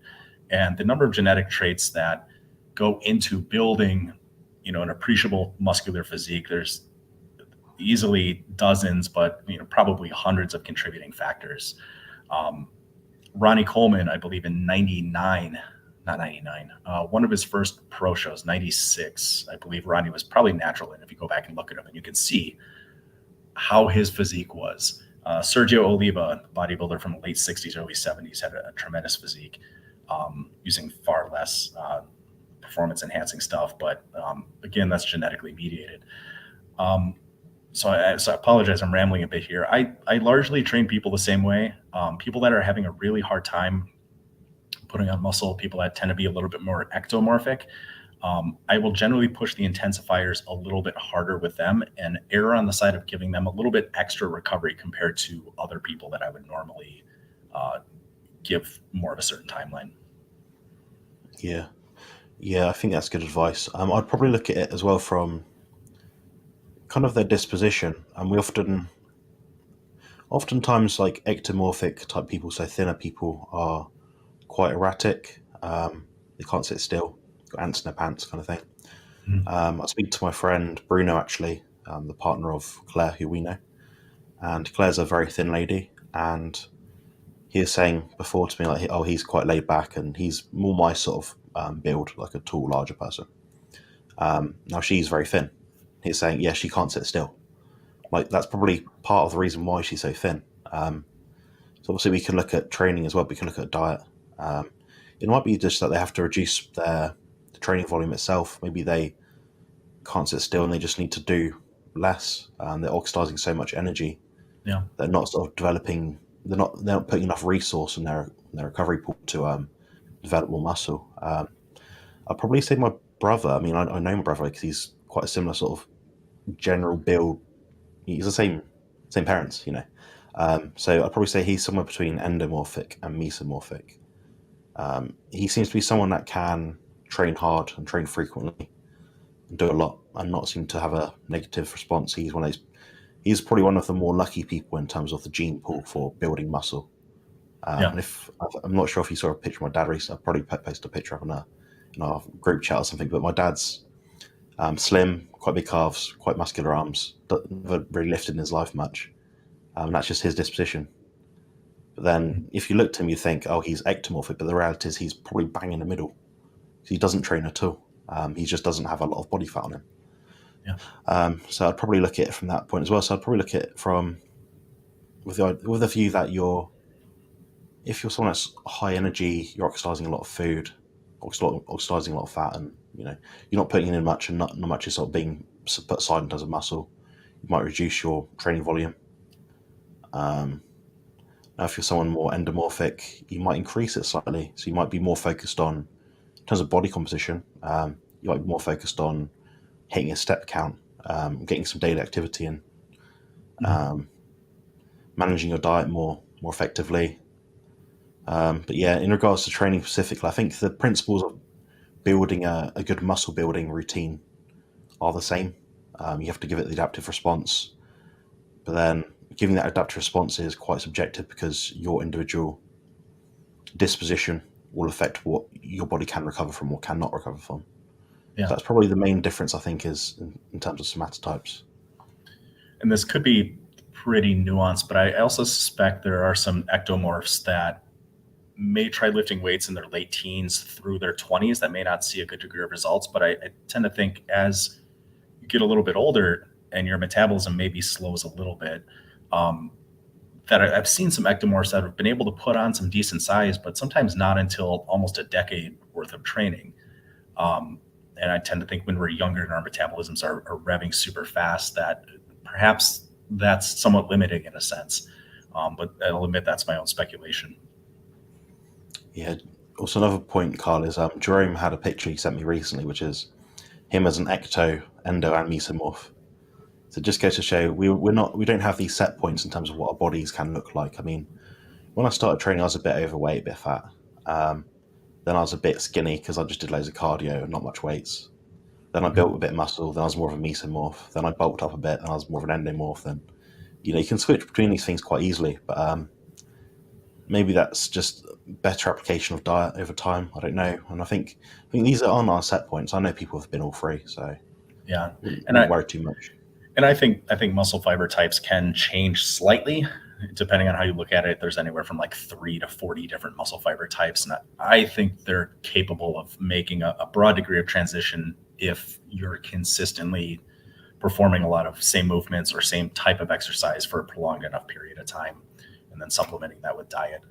Speaker 2: and the number of genetic traits that go into building, an appreciable muscular physique. There's easily dozens, but probably hundreds of contributing factors. Um, Ronnie Coleman, I believe in 99, not 99, one of his first pro shows, 96, I believe Ronnie was probably natural. And if you go back and look at him, and you can see how his physique was. Sergio Oliva, bodybuilder from the late 60s, early 70s, had a tremendous physique using far less performance enhancing stuff. But again, that's genetically mediated. So I apologize, I'm rambling a bit here. I largely train people the same way. People that are having a really hard time putting on muscle, people that tend to be a little bit more ectomorphic, I will generally push the intensifiers a little bit harder with them and err on the side of giving them a little bit extra recovery compared to other people that I would normally give more of a certain timeline.
Speaker 1: Yeah. Yeah, I think that's good advice. I'd probably look at it as well from kind of their disposition. And oftentimes, like ectomorphic type people, so thinner people, are quite erratic. They can't sit still, got ants in their pants, kind of thing.
Speaker 2: Mhm.
Speaker 1: I speak to my friend Bruno, actually, the partner of Claire, who we know, and Claire's a very thin lady, and he was saying before to me like, oh, he's quite laid back, and he's more my sort of build, like a tall, larger person. Now she's very thin. He's saying, yeah, she can't sit still. Like that's probably part of the reason why she's so thin. So obviously we can look at training as well. We can look at diet. Um, it might be just that they have to reduce the training volume itself. Maybe they can't sit still and they just need to do less. They're oxidizing so much energy.
Speaker 2: Yeah.
Speaker 1: They're not sort of developing. They're not putting enough resource in their recovery pool to develop more muscle. I'd probably say my brother. I mean, I know my brother because he's quite a similar sort of general build. He's the same parents, you know. So I'd probably say he's somewhere between endomorphic and mesomorphic. He seems to be someone that can train hard and train frequently, and do a lot and not seem to have a negative response. He's probably one of the more lucky people in terms of the gene pool for building muscle.
Speaker 2: Yeah.
Speaker 1: And if I'm not sure if you saw a picture of my dad recently, I'll probably post a picture up in our group chat or something. But my dad's slim, quite big calves, quite muscular arms, never really lifted in his life much. That's just his disposition. But then if you look at him, you think, oh, he's ectomorphic. But the reality is he's probably bang in the middle. He doesn't train at all. He just doesn't have a lot of body fat on him.
Speaker 2: Yeah.
Speaker 1: So I'd probably look at it from that point as well. So I'd probably look at it from with the view that if you're someone that's high energy, you're oxidizing a lot of food, oxidizing a lot of fat, and you're not putting in much, and not much is sort of being put aside in terms of muscle. You might reduce your training volume. Now, if you're someone more endomorphic, you might increase it slightly. So you might be more focused on, in terms of body composition, you might be more focused on hitting a step count, getting some daily activity in, managing your diet more effectively. But yeah, in regards to training specifically, I think the principles of building a good muscle building routine are the same. You have to give it the adaptive response, but then giving that adaptive response is quite subjective because your individual disposition will affect what your body can recover from or cannot recover from.
Speaker 2: Yeah.
Speaker 1: So that's probably the main difference, I think, is in terms of somatotypes.
Speaker 2: And this could be pretty nuanced, but I also suspect there are some ectomorphs that may try lifting weights in their late teens through their 20s that may not see a good degree of results. But I tend to think as you get a little bit older and your metabolism maybe slows a little bit, that I've seen some ectomorphs that have been able to put on some decent size, but sometimes not until almost a decade worth of training. And I tend to think when we're younger and our metabolisms are revving super fast, that perhaps that's somewhat limiting in a sense. But I'll admit that's my own speculation.
Speaker 1: Yeah. Also, another point, Carl, is Jerome had a picture he sent me recently, which is him as an ecto, endo, and mesomorph. So just goes to show we don't have these set points in terms of what our bodies can look like. I mean, when I started training, I was a bit overweight, a bit fat. Then I was a bit skinny because I just did loads of cardio and not much weights. Then I built a bit of muscle. Then I was more of a mesomorph. Then I bulked up a bit. Then I was more of an endomorph. Then you can switch between these things quite easily. But maybe that's just better application of diet over time. I don't know. And I think these are on our set points. I know people have been all three, so
Speaker 2: Yeah,
Speaker 1: wouldn't,
Speaker 2: and
Speaker 1: wouldn't worry too much.
Speaker 2: I think muscle fiber types can change slightly depending on how you look at it. There's anywhere from like 3 to 40 different muscle fiber types, and I think they're capable of making a broad degree of transition if you're consistently performing a lot of same movements or same type of exercise for a prolonged enough period of time, and then supplementing that with diet.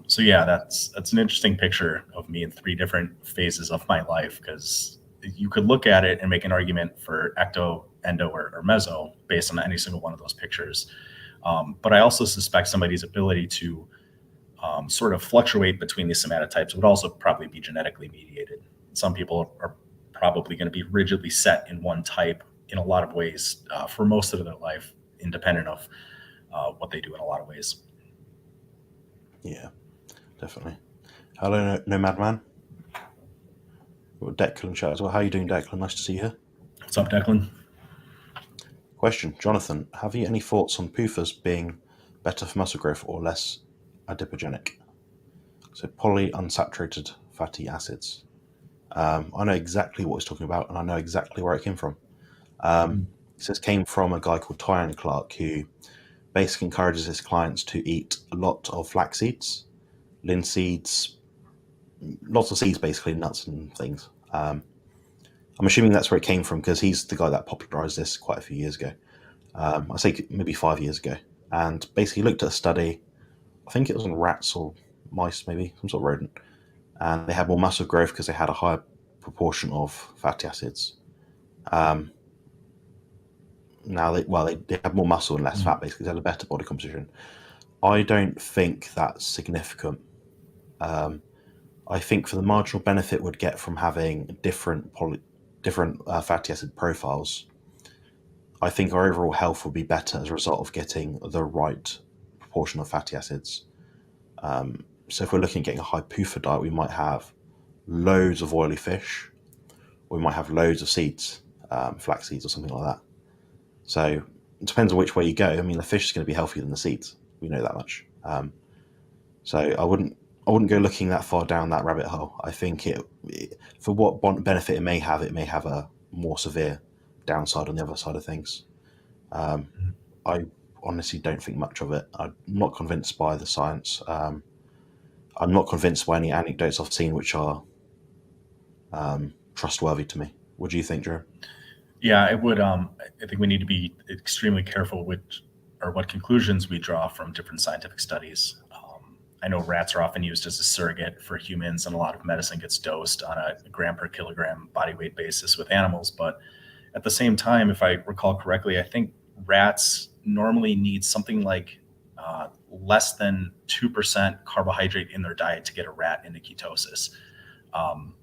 Speaker 2: So yeah, that's an interesting picture of me in 3 different phases of my life, because you could look at it and make an argument for ecto, endo, or meso based on any single one of those pictures. But I also suspect somebody's ability to sort of fluctuate between these somatotypes would also probably be genetically mediated. Some people are probably going to be rigidly set in one type in a lot of ways for most of their life, independent of what they do in a lot of ways.
Speaker 1: Yeah, definitely. Hello, Nomad Man. Got Declan chat as well. How are you doing, Declan? Nice to see you here.
Speaker 2: What's up, Declan?
Speaker 1: Question, Jonathan. Have you any thoughts on PUFAs being better for muscle growth or less adipogenic? So polyunsaturated fatty acids. I know exactly what he's talking about, and I know exactly where it came from. It says came from a guy called Tyan Clark, who basically encourages his clients to eat a lot of flax seeds, linseeds, lots of seeds, basically nuts and things. I'm assuming that's where it came from because he's the guy that popularized this quite a few years ago. I say maybe 5 years ago, and basically looked at a study. I think it was on rats or mice, maybe some sort of rodent, and they had more muscle growth because they had a higher proportion of fatty acids. Now they have more muscle and less fat, basically. They had a better body composition. I don't think that's significant. I think for the marginal benefit we'd get from having different fatty acid profiles, I think our overall health will be better as a result of getting the right proportion of fatty acids. So if we're looking at getting a high PUFA diet, we might have loads of oily fish, or we might have loads of seeds, flax seeds or something like that. So it depends on which way you go. I mean, the fish is going to be healthier than the seeds. We know that much. So I wouldn't go looking that far down that rabbit hole. I think for what benefit it may have a more severe downside on the other side of things. I honestly don't think much of it. I'm not convinced by the science. I'm not convinced by any anecdotes I've seen which are trustworthy to me. What do you think, Drew?
Speaker 2: Yeah, it would. I think we need to be extremely careful what conclusions we draw from different scientific studies. I know rats are often used as a surrogate for humans, and a lot of medicine gets dosed on a gram per kilogram body weight basis with animals. But at the same time, if I recall correctly, I think rats normally need something like less than 2% carbohydrate in their diet to get a rat into ketosis. Um,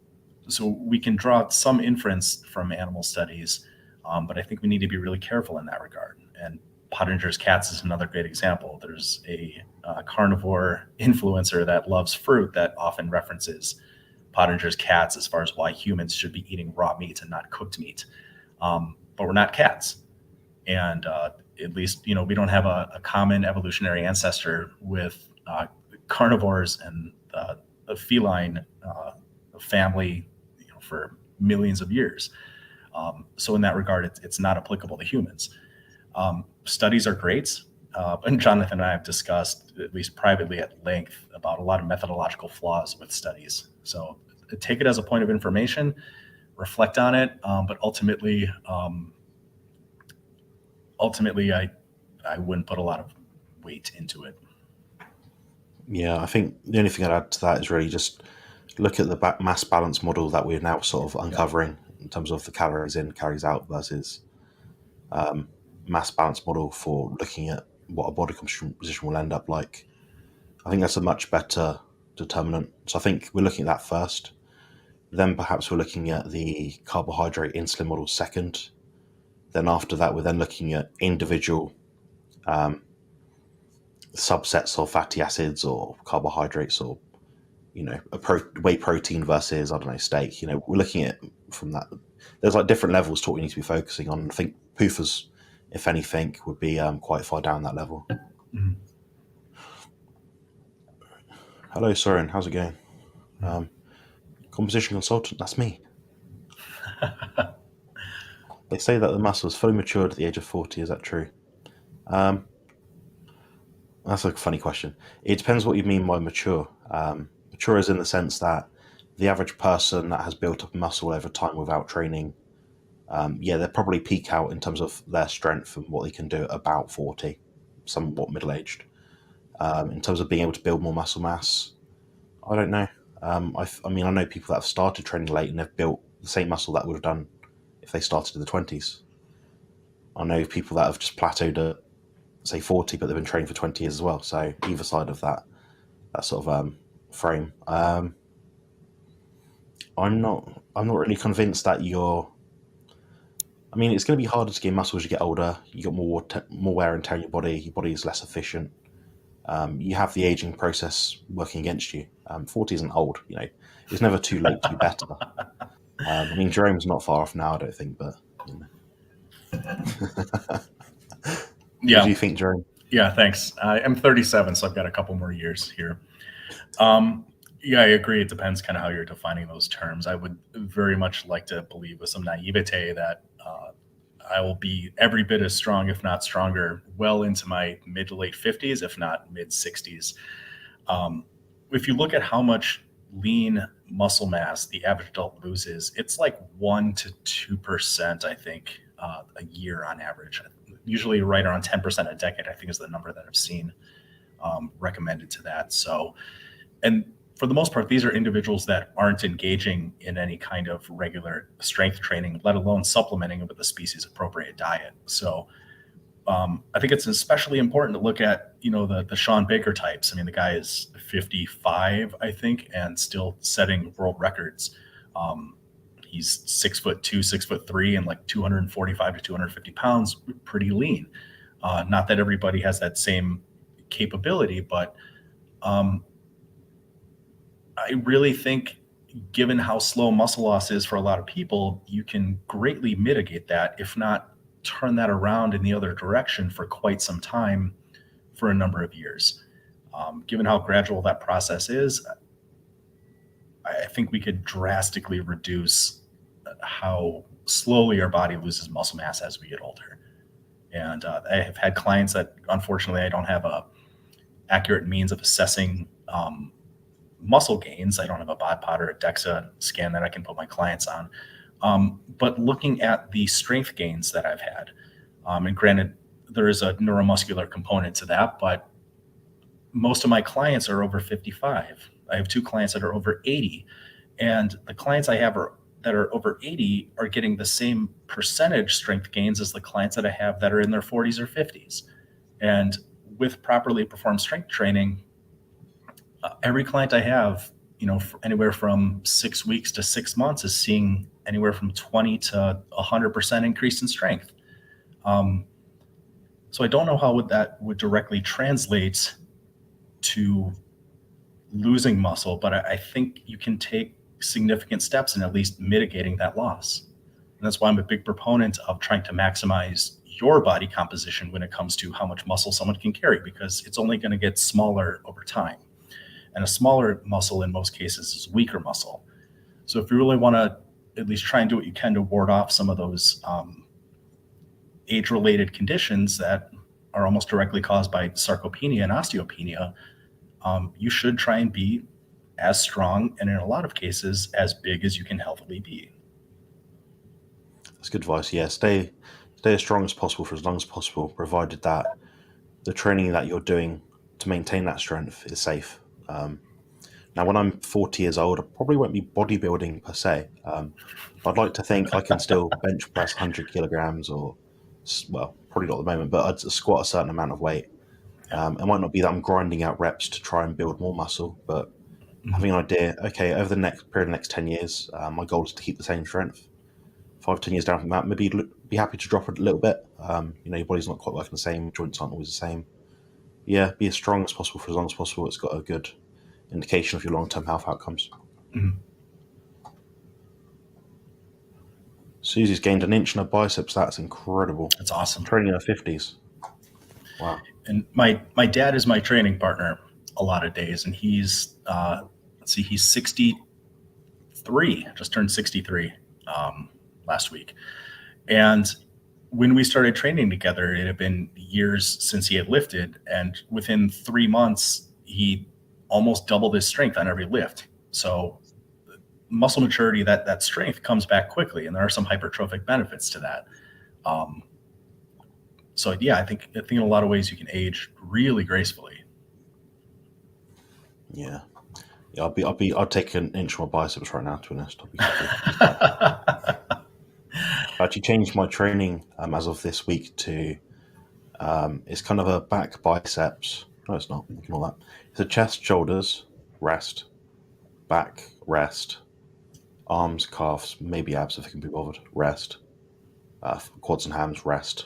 Speaker 2: so we can draw some inference from animal studies, but I think we need to be really careful in that regard. And Pottinger's cats is another great example. There's a carnivore influencer that loves fruit that often references Pottinger's cats as far as why humans should be eating raw meat and not cooked meat. But we're not cats. And at least, we don't have a common evolutionary ancestor with carnivores and a feline family for millions of years. So in that regard, it's not applicable to humans. Studies are great. And Jonathan and I have discussed, at least privately at length, about a lot of methodological flaws with studies. So take it as a point of information, reflect on it, but ultimately, I wouldn't put a lot of weight into it.
Speaker 1: Yeah, I think the only thing I'd add to that is really just look at the mass balance model that we're now sort of
Speaker 2: Yeah.
Speaker 1: uncovering in terms of the calories in, calories out versus mass balance model for looking at what a body composition will end up like. I think that's a much better determinant. So I think we're looking at that first. Then perhaps we're looking at the carbohydrate insulin model second. Then after that, we're then looking at individual subsets of fatty acids or carbohydrates, or whey protein versus, I don't know, steak. We're looking at from that. There's like different levels to what we need to be focusing on. I think PUFAs, if anything, would be quite far down that level.
Speaker 2: Mhm.
Speaker 1: Hello, Soren. How's it going? Composition consultant. That's me. They say that the muscle is fully matured at the age of 40. Is that true? That's a funny question. It depends what you mean by mature. Mature is in the sense that the average person that has built up muscle over time without training, yeah, they'll probably peak out in terms of their strength and what they can do at about 40, somewhat middle aged. In terms of being able to build more muscle mass, I don't know. I mean, I know people that have started training late and they've built the same muscle that would have done if they started in the 20s. I know people that have just plateaued at, say, 40, but they've been training for 20 years as well. So either side of that sort of frame. I'm not really convinced that you're. I mean, it's going to be harder to gain muscle as you get older. You got more wear and tear in your body. Your body is less efficient. You have the aging process working against you. 40 isn't old. It's never too late to be better. I mean, Jerome's not far off now, I don't think, but. What do
Speaker 2: Yeah.
Speaker 1: you think, Jerome?
Speaker 2: Yeah, thanks. I'm 37, so I've got a couple more years here. Yeah, I agree. It depends kind of how you're defining those terms. I would very much like to believe with some naivete that I will be every bit as strong, if not stronger, well into my mid to late 50s, if not mid 60s. If you look at how much lean muscle mass the average adult loses, it's like 1 to 2%, I think, a year on average. Usually right around 10% a decade, I think, is the number that I've seen recommended to that. So, and for the most part, these are individuals that aren't engaging in any kind of regular strength training, let alone supplementing it with a species appropriate diet. So I think it's especially important to look at, the Sean Baker types. I mean, the guy is 55, I think, and still setting world records. He's 6'2", 6'3", and like 245 to 250 pounds, pretty lean. Not that everybody has that same capability, but I really think given how slow muscle loss is for a lot of people, you can greatly mitigate that, if not turn that around in the other direction for quite some time for a number of years. Given how gradual that process is, I think we could drastically reduce how slowly our body loses muscle mass as we get older. And I have had clients that, unfortunately, I don't have a accurate means of assessing muscle gains. I don't have a bod pod or a DEXA scan that I can put my clients on. But looking at the strength gains that I've had, and granted, there is a neuromuscular component to that, but most of my clients are over 55. I have two clients that are over 80. And the clients I have that are over 80 are getting the same percentage strength gains as the clients that I have that are in their 40s or 50s. And with properly performed strength training, every client I have, anywhere from 6 weeks to 6 months is seeing anywhere from 20 to 100% increase in strength. So I don't know how that would directly translate to losing muscle, but I think you can take significant steps in at least mitigating that loss. And that's why I'm a big proponent of trying to maximize your body composition when it comes to how much muscle someone can carry, because it's only going to get smaller over time. And a smaller muscle in most cases is weaker muscle. So if you really want to at least try and do what you can to ward off some of those age-related conditions that are almost directly caused by sarcopenia and osteopenia, you should try and be as strong, and in a lot of cases, as big as you can healthily be.
Speaker 1: That's good advice. Yeah, stay as strong as possible for as long as possible, provided that the training that you're doing to maintain that strength is safe. Now, when I'm 40 years old, I probably won't be bodybuilding per se. But I'd like to think I can still bench press 100 kilograms, or, well, probably not at the moment, but I'd squat a certain amount of weight. It might not be that I'm grinding out reps to try and build more muscle, but having an idea, okay, over the next period, the next 10 years, my goal is to keep the same strength. 5, 10 years down from that, maybe be happy to drop it a little bit. Your body's not quite working the same, joints aren't always the same. Yeah, be as strong as possible for as long as possible. It's got a good indication of your long-term health outcomes.
Speaker 2: Mm-hmm.
Speaker 1: Susie's gained an inch in her biceps. That's incredible.
Speaker 2: That's awesome.
Speaker 1: Training in her 50s. Wow.
Speaker 2: And my dad is my training partner a lot of days, and he's he's 63, just turned 63 last week. And when we started training together, it had been years since he had lifted, and within 3 months, he almost doubled his strength on every lift. So muscle maturity, that strength comes back quickly, and there are some hypertrophic benefits to that. So yeah, I think in a lot of ways you can age really gracefully.
Speaker 1: Yeah. I'll take an inch from my biceps right now, to be honest. I'll be happy. I actually changed my training as of this week to it's kind of a back biceps. No, it's not. Ignore that. It's a chest, shoulders, rest, back, rest, arms, calves, maybe abs if I can be bothered, rest, quads and hams, rest.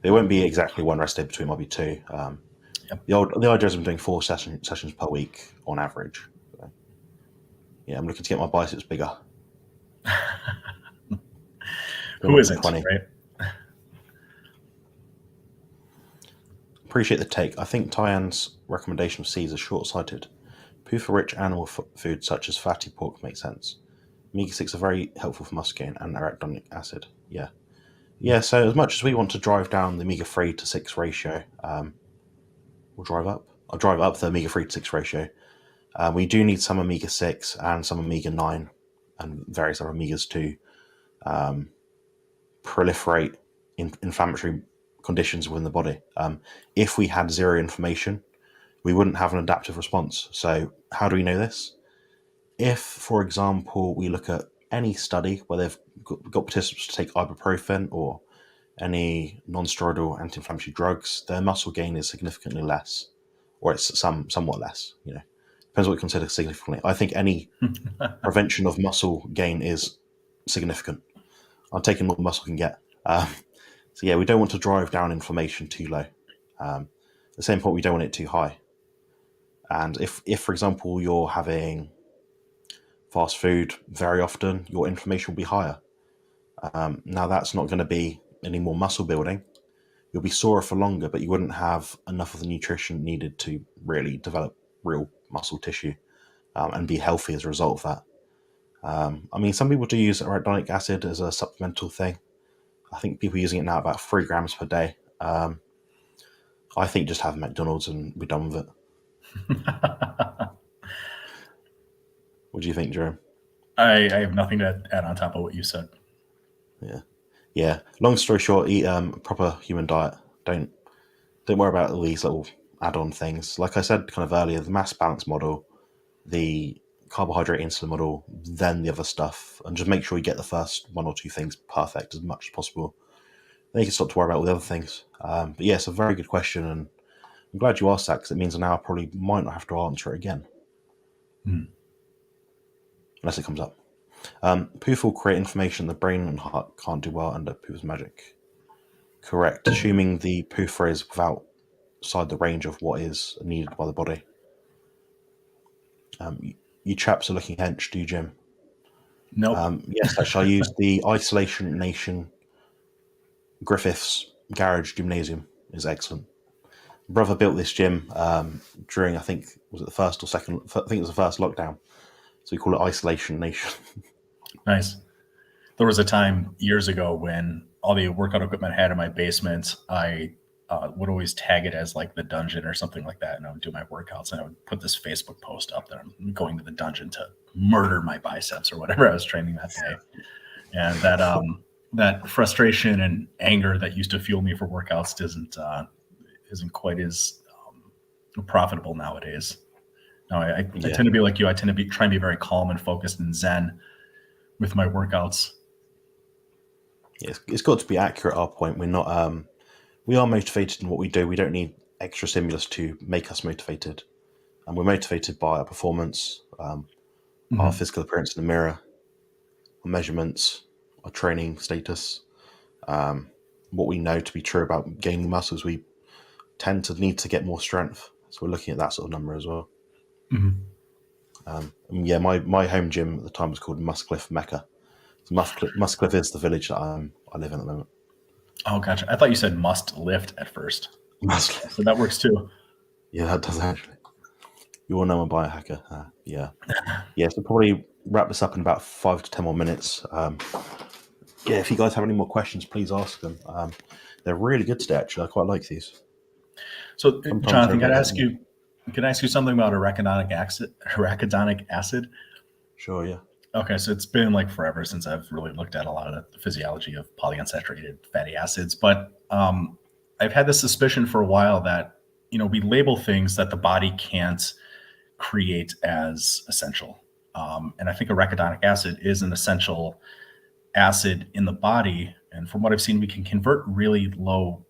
Speaker 1: There won't be exactly one rest day between. Might be two.
Speaker 2: Yep.
Speaker 1: The idea is I'm doing 4 sessions per week on average. So, yeah, I'm looking to get my biceps bigger.
Speaker 2: Who isn't, right?
Speaker 1: Appreciate the take. I think Tyan's recommendation of C's are short-sighted. PUFA-rich animal food such as fatty pork makes sense. Omega-6 are very helpful for muscle gain and arachidonic acid. Yeah, so as much as we want to drive down the omega-3 to 6 ratio, we'll drive up. I'll drive up the omega-3 to 6 ratio. We do need some omega-6 and some omega-9 and various other omegas to proliferate inflammatory conditions within the body. If we had zero inflammation, we wouldn't have an adaptive response. So how do we know this? If, for example, we look at any study where they've got participants to take ibuprofen or any non-steroidal anti-inflammatory drugs, their muscle gain is significantly less, or it's somewhat less. Depends what we consider significantly. I think any prevention of muscle gain is significant. I'm taking what the muscle can get. So yeah, we don't want to drive down inflammation too low. At the same point, we don't want it too high. And if for example, you're having fast food very often, your inflammation will be higher. Now, that's not going to be any more muscle building. You'll be sore for longer, but you wouldn't have enough of the nutrition needed to really develop real muscle tissue and be healthy as a result of that. I mean, some people do use arachidonic acid as a supplemental thing. I think people are using it now about 3 grams per day. I think just have McDonald's and be done with it. What do you think, Jerome?
Speaker 2: I have nothing to add on top of what you said.
Speaker 1: Yeah, yeah. Long story short, eat a proper human diet. Don't worry about all these little add-on things. Like I said kind of earlier, the mass balance model, the carbohydrate insulin model, then the other stuff, and just make sure you get the first one or two things perfect as much as possible. Then you can start to worry about all the other things. But yeah, it's a very good question, and I'm glad you asked that because it means now I probably might not have to answer it again. Unless it comes up. Poof will create inflammation in the brain and heart can't do well under Poof's magic. Correct. Assuming the poofer is outside the range of what is needed by the body. You chaps are looking hench, do you, Jim?
Speaker 2: Nope.
Speaker 1: Yes, actually, I used the Isolation Nation Griffiths Garage Gymnasium. Is excellent. Brother built this gym during, I think, was it the first or second? I think it was the first lockdown. So we call it Isolation Nation.
Speaker 2: Nice. There was a time years ago when all the workout equipment I had in my basement, I would always tag it as like the dungeon or something like that. And I would do my workouts and I would put this Facebook post up that I'm going to the dungeon to murder my biceps or whatever I was training that day. And that frustration and anger that used to fuel me for workouts isn't quite as profitable nowadays. No, I tend to be like you. I tend to try and be very calm and focused and zen with my workouts.
Speaker 1: Yeah, it's got to be accurate at our point. We are motivated in what we do. We don't need extra stimulus to make us motivated. And we're motivated by our performance, our physical appearance in the mirror, our measurements, our training status, what we know to be true about gaining muscles. We tend to need to get more strength. So we're looking at that sort of number as well. Yeah, my home gym at the time was called Muscliffe Mecca. So Muscliffe is the village that I live in at the moment.
Speaker 2: Oh, gotcha. I thought you said must lift at first.
Speaker 1: Muscliffe.
Speaker 2: So that works too.
Speaker 1: Yeah, that does actually. You all know I'm a biohacker. Yeah. Yeah, so probably wrap this up in about 5 to 10 more minutes. Yeah, if you guys have any more questions, please ask them. They're really good today, actually. I quite like these.
Speaker 2: So,
Speaker 1: Sometimes
Speaker 2: Jonathan,
Speaker 1: they're a bit
Speaker 2: can I ask you something about arachidonic acid?
Speaker 1: Sure, yeah.
Speaker 2: Okay, so it's been like forever since I've really looked at a lot of the physiology of polyunsaturated fatty acids, but I've had this suspicion for a while that we label things that the body can't create as essential, and I think arachidonic acid is an essential acid in the body, and from what I've seen, we can convert really low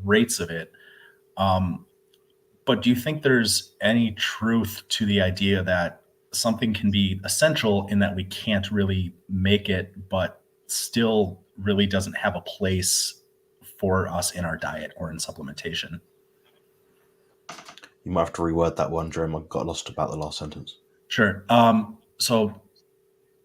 Speaker 2: rates of it. But do you think there's any truth to the idea that something can be essential in that we can't really make it, but still really doesn't have a place for us in our diet or in supplementation?
Speaker 1: You might have to reword that one, Jerome. I got lost about the last sentence.
Speaker 2: Sure. So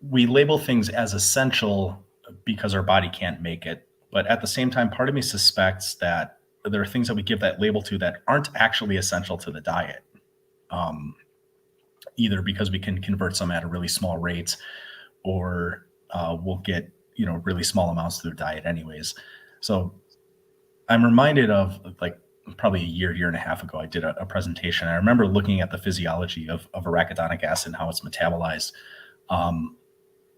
Speaker 2: we label things as essential because our body can't make it. But at the same time, part of me suspects that there are things that we give that label to that aren't actually essential to the diet. Either because we can convert some at a really small rate, or we'll get really small amounts through the diet anyways. So I'm reminded of like probably a year and a half ago, I did a presentation. I remember looking at the physiology of arachidonic acid and how it's metabolized. And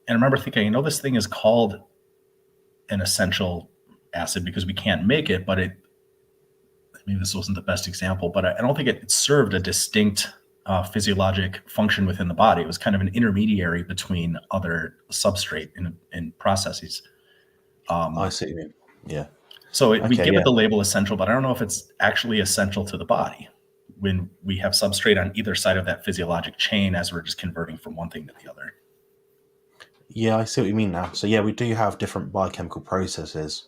Speaker 2: I remember thinking, this thing is called an essential acid because we can't make it, but maybe this wasn't the best example, but I don't think it served a distinct physiologic function within the body. It was kind of an intermediary between other substrate in processes.
Speaker 1: I see what you mean. Yeah.
Speaker 2: So we give it the label essential, but I don't know if it's actually essential to the body when we have substrate on either side of that physiologic chain as we're just converting from one thing to the other.
Speaker 1: Yeah, I see what you mean now. So yeah, we do have different biochemical processes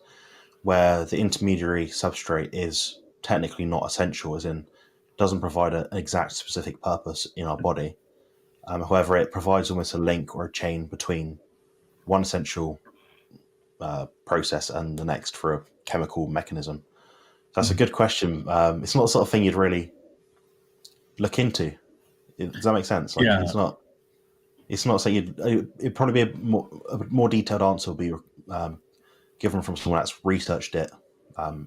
Speaker 1: where the intermediary substrate is technically not essential, as in doesn't provide an exact specific purpose in our body. However, it provides almost a link or a chain between one essential process and the next for a chemical mechanism. That's a
Speaker 2: Mhm.
Speaker 1: good question. It's not the sort of thing you'd really look into. Does that make sense? Like,
Speaker 2: Yeah,
Speaker 1: it's not. It's not saying it'd probably be a more detailed answer will be given from someone that's researched it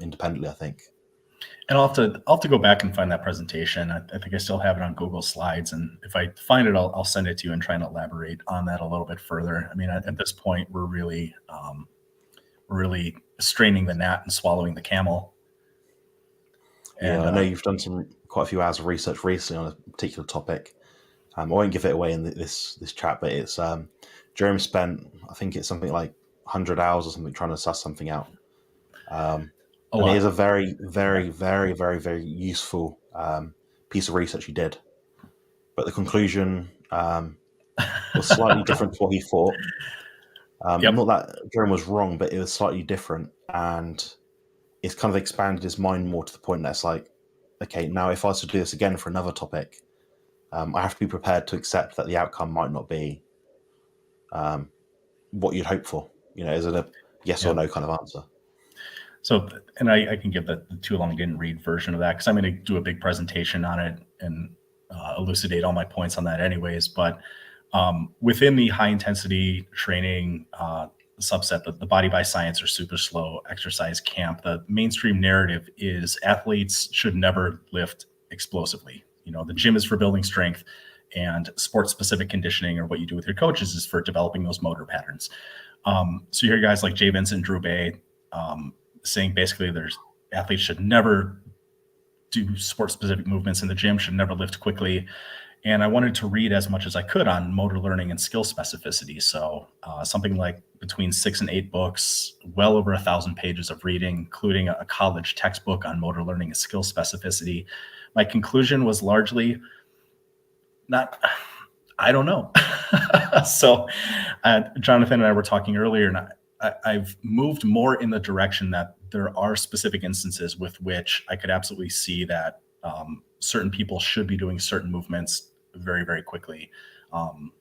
Speaker 1: independently. I think.
Speaker 2: and I'll have to go back and find that presentation. I think I still have it on Google Slides, and if I find it, I'll send it to you and try and elaborate on that a little bit further. I mean, at this point, we're really straining the gnat and swallowing the camel,
Speaker 1: Yeah,
Speaker 2: and
Speaker 1: I know you've done quite a few hours of research recently on a particular topic. I won't give it away in this chat, but it's Jeremy spent, I think it's something like 100 hours or something trying to suss something out. Um,
Speaker 2: a
Speaker 1: and it
Speaker 2: lot.
Speaker 1: is a very,
Speaker 2: Yeah,
Speaker 1: very, very, very, very useful piece of research he did. But the conclusion was slightly different to what he thought.
Speaker 2: yep,
Speaker 1: Not that Jerome was wrong, but it was slightly different. And it's kind of expanded his mind more to the point that it's like, okay, now if I was to do this again for another topic, I have to be prepared to accept that the outcome might not be um, what you'd hope for. Is it a yes or
Speaker 2: yeah.
Speaker 1: no kind of answer?
Speaker 2: So, and I can give the too long didn't read version of that because I'm going to do a big presentation on it and elucidate all my points on that, anyways. But within the high intensity training subset, the body by science or super slow exercise camp, the mainstream narrative is athletes should never lift explosively. The gym is for building strength, and sport specific conditioning, or what you do with your coaches, is for developing those motor patterns. So you hear guys like Jay Vincent, Drew Bay, saying basically there's athletes should never do sport specific movements in the gym, should never lift quickly. And I wanted to read as much as I could on motor learning and skill specificity. So something like between 6 and 8 books, well over 1,000 pages of reading, including a college textbook on motor learning and skill specificity. My conclusion was largely not, I don't know. So Jonathan and I were talking earlier, and I've moved more in the direction that there are specific instances with which I could absolutely see that certain people should be doing certain movements very, very quickly. Um,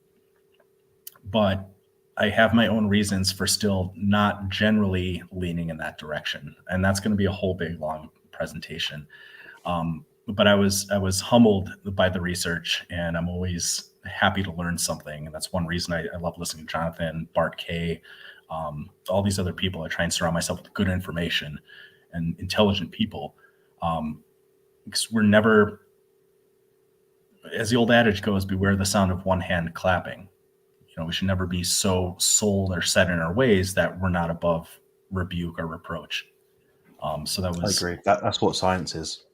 Speaker 2: but I have my own reasons for still not generally leaning in that direction. And that's going to be a whole big, long presentation. But I was humbled by the research, and I'm always happy to learn something. And that's one reason I love listening to Jonathan, Bart K, all these other people. I try and surround myself with good information and intelligent people, because we're never, as the old adage goes, beware the sound of one hand clapping. We should never be so sold or set in our ways that we're not above rebuke or reproach. So that
Speaker 1: I
Speaker 2: was,
Speaker 1: agree. That's what science is.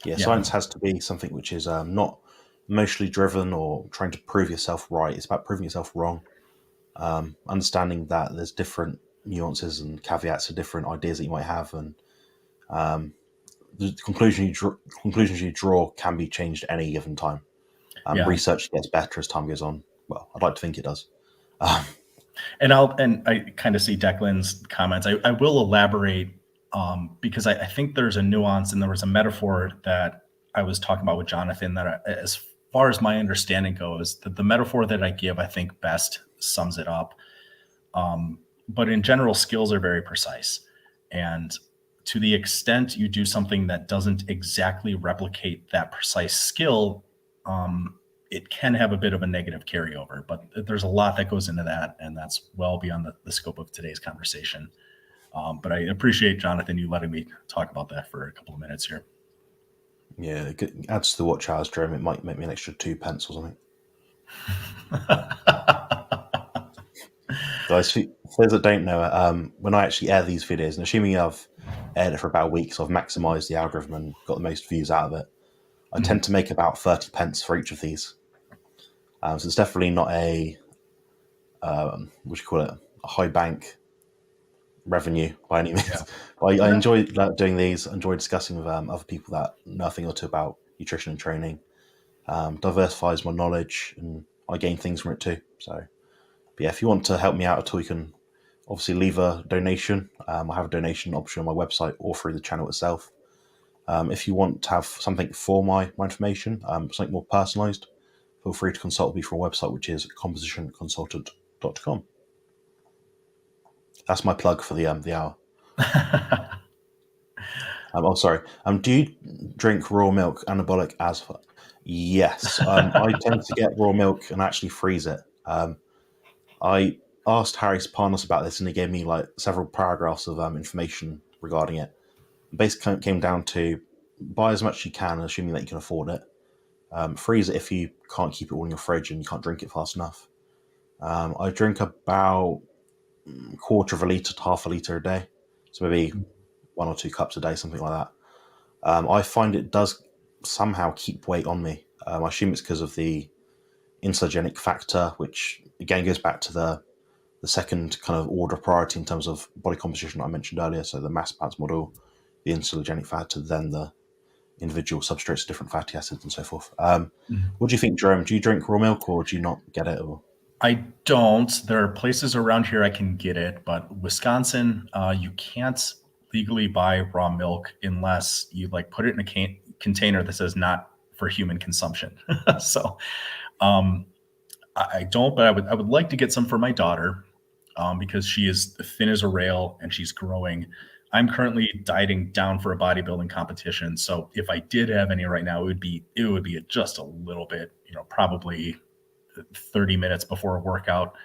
Speaker 1: Yeah,
Speaker 2: yeah,
Speaker 1: science has to be something which is not emotionally driven or trying to prove yourself right. It's about proving yourself wrong. Understanding that there's different nuances and caveats to different ideas that you might have, and the conclusions you draw can be changed at any given time.
Speaker 2: yeah.
Speaker 1: Research gets better as time goes on. Well, I'd like to think it does. Um,
Speaker 2: And I kind of see Declan's comments. I will elaborate, because I think there's a nuance and there was a metaphor that I was talking about with Jonathan that as far as my understanding goes, that the metaphor that I give, I think best sums it up. But in general, skills are very precise. And to the extent you do something that doesn't exactly replicate that precise skill, it can have a bit of a negative carryover. But there's a lot that goes into that, and that's well beyond the scope of today's conversation. But I appreciate, Jonathan, you letting me talk about that for a couple of minutes here.
Speaker 1: yeah, it adds to the watch hours, Jeremy. It might make me an extra 2 pence or something. Guys, for those that don't know, when I actually air these videos, and assuming I've aired it for about a week, so I've maximised the algorithm and got the most views out of it, I tend to make about 30 pence for each of these. So it's definitely not a, what do you call it, a high bank revenue by any
Speaker 2: Yeah.
Speaker 1: means. But I enjoy doing these, I enjoy discussing with other people that know a thing or two about nutrition and training. Diversifies my knowledge, and I gain things from it too. So, but yeah, if you want to help me out at all, you can obviously leave a donation. I have a donation option on my website or through the channel itself. If you want to have something for my information, something more personalised feel free to consult me from our website, which is compositionconsultant.com. That's my plug for the hour. Oh, sorry. Do you drink raw milk anabolic as well? Yes. I tend to get raw milk and actually freeze it. I asked Harry Spanos about this, and he gave me like several paragraphs of information regarding it. Basically, it came down to buy as much as you can, assuming that you can afford it. Freeze it if you can't keep it all in your fridge and you can't drink it fast enough. I drink about a quarter of a litre to half a litre a day, so maybe 1 or 2 cups a day, something like that. I find it does somehow keep weight on me. I assume it's because of the insulinogenic factor, which again goes back to the second kind of order priority in terms of body composition I mentioned earlier. So the mass balance model, the insulinogenic factor, then the individual substrates, different fatty acids, and so forth. What do you think, Jerome? Do you drink raw milk or do you not get it? Or?
Speaker 2: I don't. There are places around here I can get it, but Wisconsin, you can't legally buy raw milk unless you like put it in a container that says not for human consumption. So I don't, but I would like to get some for my daughter because she is thin as a rail and she's growing. I'm currently dieting down for a bodybuilding competition, so if I did have any right now, it would be just a little bit, probably 30 minutes before a workout.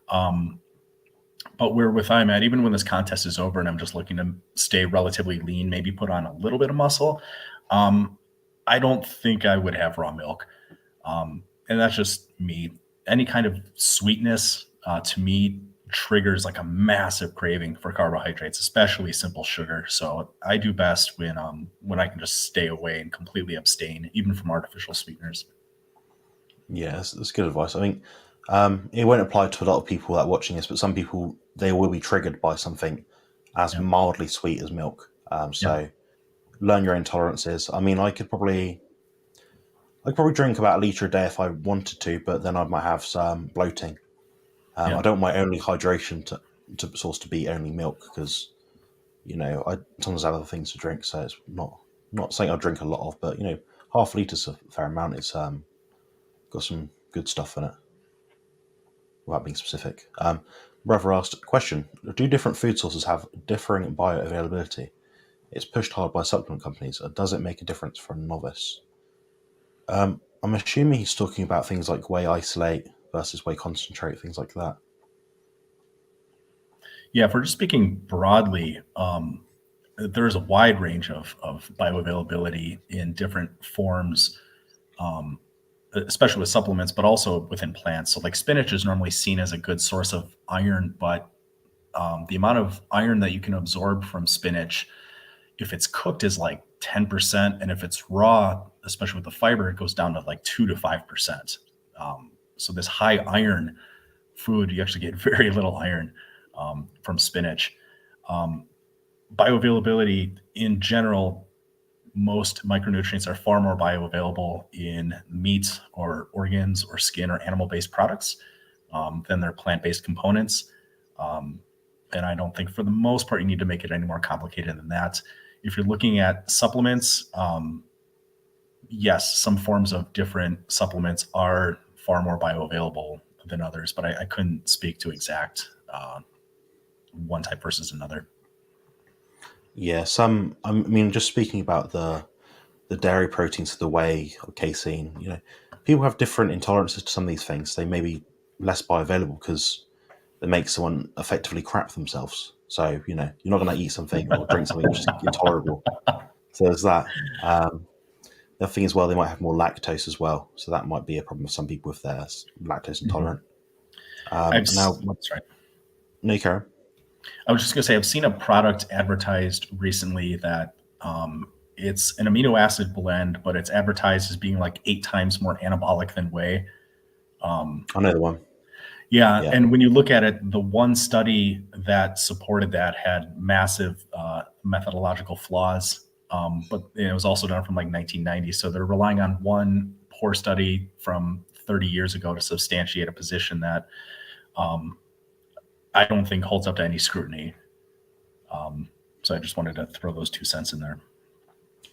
Speaker 2: But where with I'm at, even when this contest is over and I'm just looking to stay relatively lean, maybe put on a little bit of muscle, I don't think I would have raw milk. And that's just me. Any kind of sweetness to me triggers like a massive craving for carbohydrates, especially simple sugar. So I do best when I can just stay away and completely abstain, even from artificial sweeteners.
Speaker 1: Yeah, that's good advice. I think it won't apply to a lot of people that are watching this, but some people, they will be triggered by something as
Speaker 2: Yeah.
Speaker 1: mildly sweet as milk.
Speaker 2: Yeah.
Speaker 1: So learn your intolerances. I mean, I could probably drink about a litre a day if I wanted to, but then I might have some bloating.
Speaker 2: Yeah.
Speaker 1: I don't want my only hydration to source to be only milk because I sometimes have other things to drink, so it's not something I drink a lot of. But half a litre's a fair amount. It's got some good stuff in it, without being specific. Brother asked, question: do different food sources have differing bioavailability? It's pushed hard by supplement companies. Does it make a difference for a novice? I'm assuming he's talking about things like whey isolate versus whey concentrate, things like that.
Speaker 2: Yeah. If we're just speaking broadly, there's a wide range of bioavailability in different forms, especially with supplements, but also within plants. So, like spinach is normally seen as a good source of iron, but the amount of iron that you can absorb from spinach, if it's cooked, is like 10%. And if it's raw, especially with the fiber, it goes down to like 2 to 5%. So, this high iron food, you actually get very little iron from spinach. Um, Bioavailability in general, most micronutrients are far more bioavailable in meat or organs or skin or animal-based products than their plant-based components. Um, and I don't think for the most part you need to make it any more complicated than that. If you're looking at supplements, yes, some forms of different supplements are far more bioavailable than others, but I couldn't speak to exact one type versus another.
Speaker 1: Yeah, I mean, just speaking about the dairy proteins, the whey or casein, people have different intolerances to some of these things. They may be less bioavailable because they make someone effectively crap themselves. So you're not going to eat something or drink something which is intolerable. So there's that. The other thing as well, they might have more lactose as well. So that might be a problem with some people if they're lactose
Speaker 2: Mhm.
Speaker 1: intolerant. Now,
Speaker 2: Sorry.
Speaker 1: no, Karen.
Speaker 2: I was just going to say, I've seen a product advertised recently that it's an amino acid blend, but it's advertised as being like 8 times more anabolic than whey. Um,
Speaker 1: I know the one.
Speaker 2: yeah.
Speaker 1: Yeah.
Speaker 2: And when you look at it, the one study that supported that had massive methodological flaws. But it was also done from like 1990. So they're relying on one poor study from 30 years ago to substantiate a position that um, I don't think holds up to any scrutiny. So I just wanted to throw those 2 cents in there.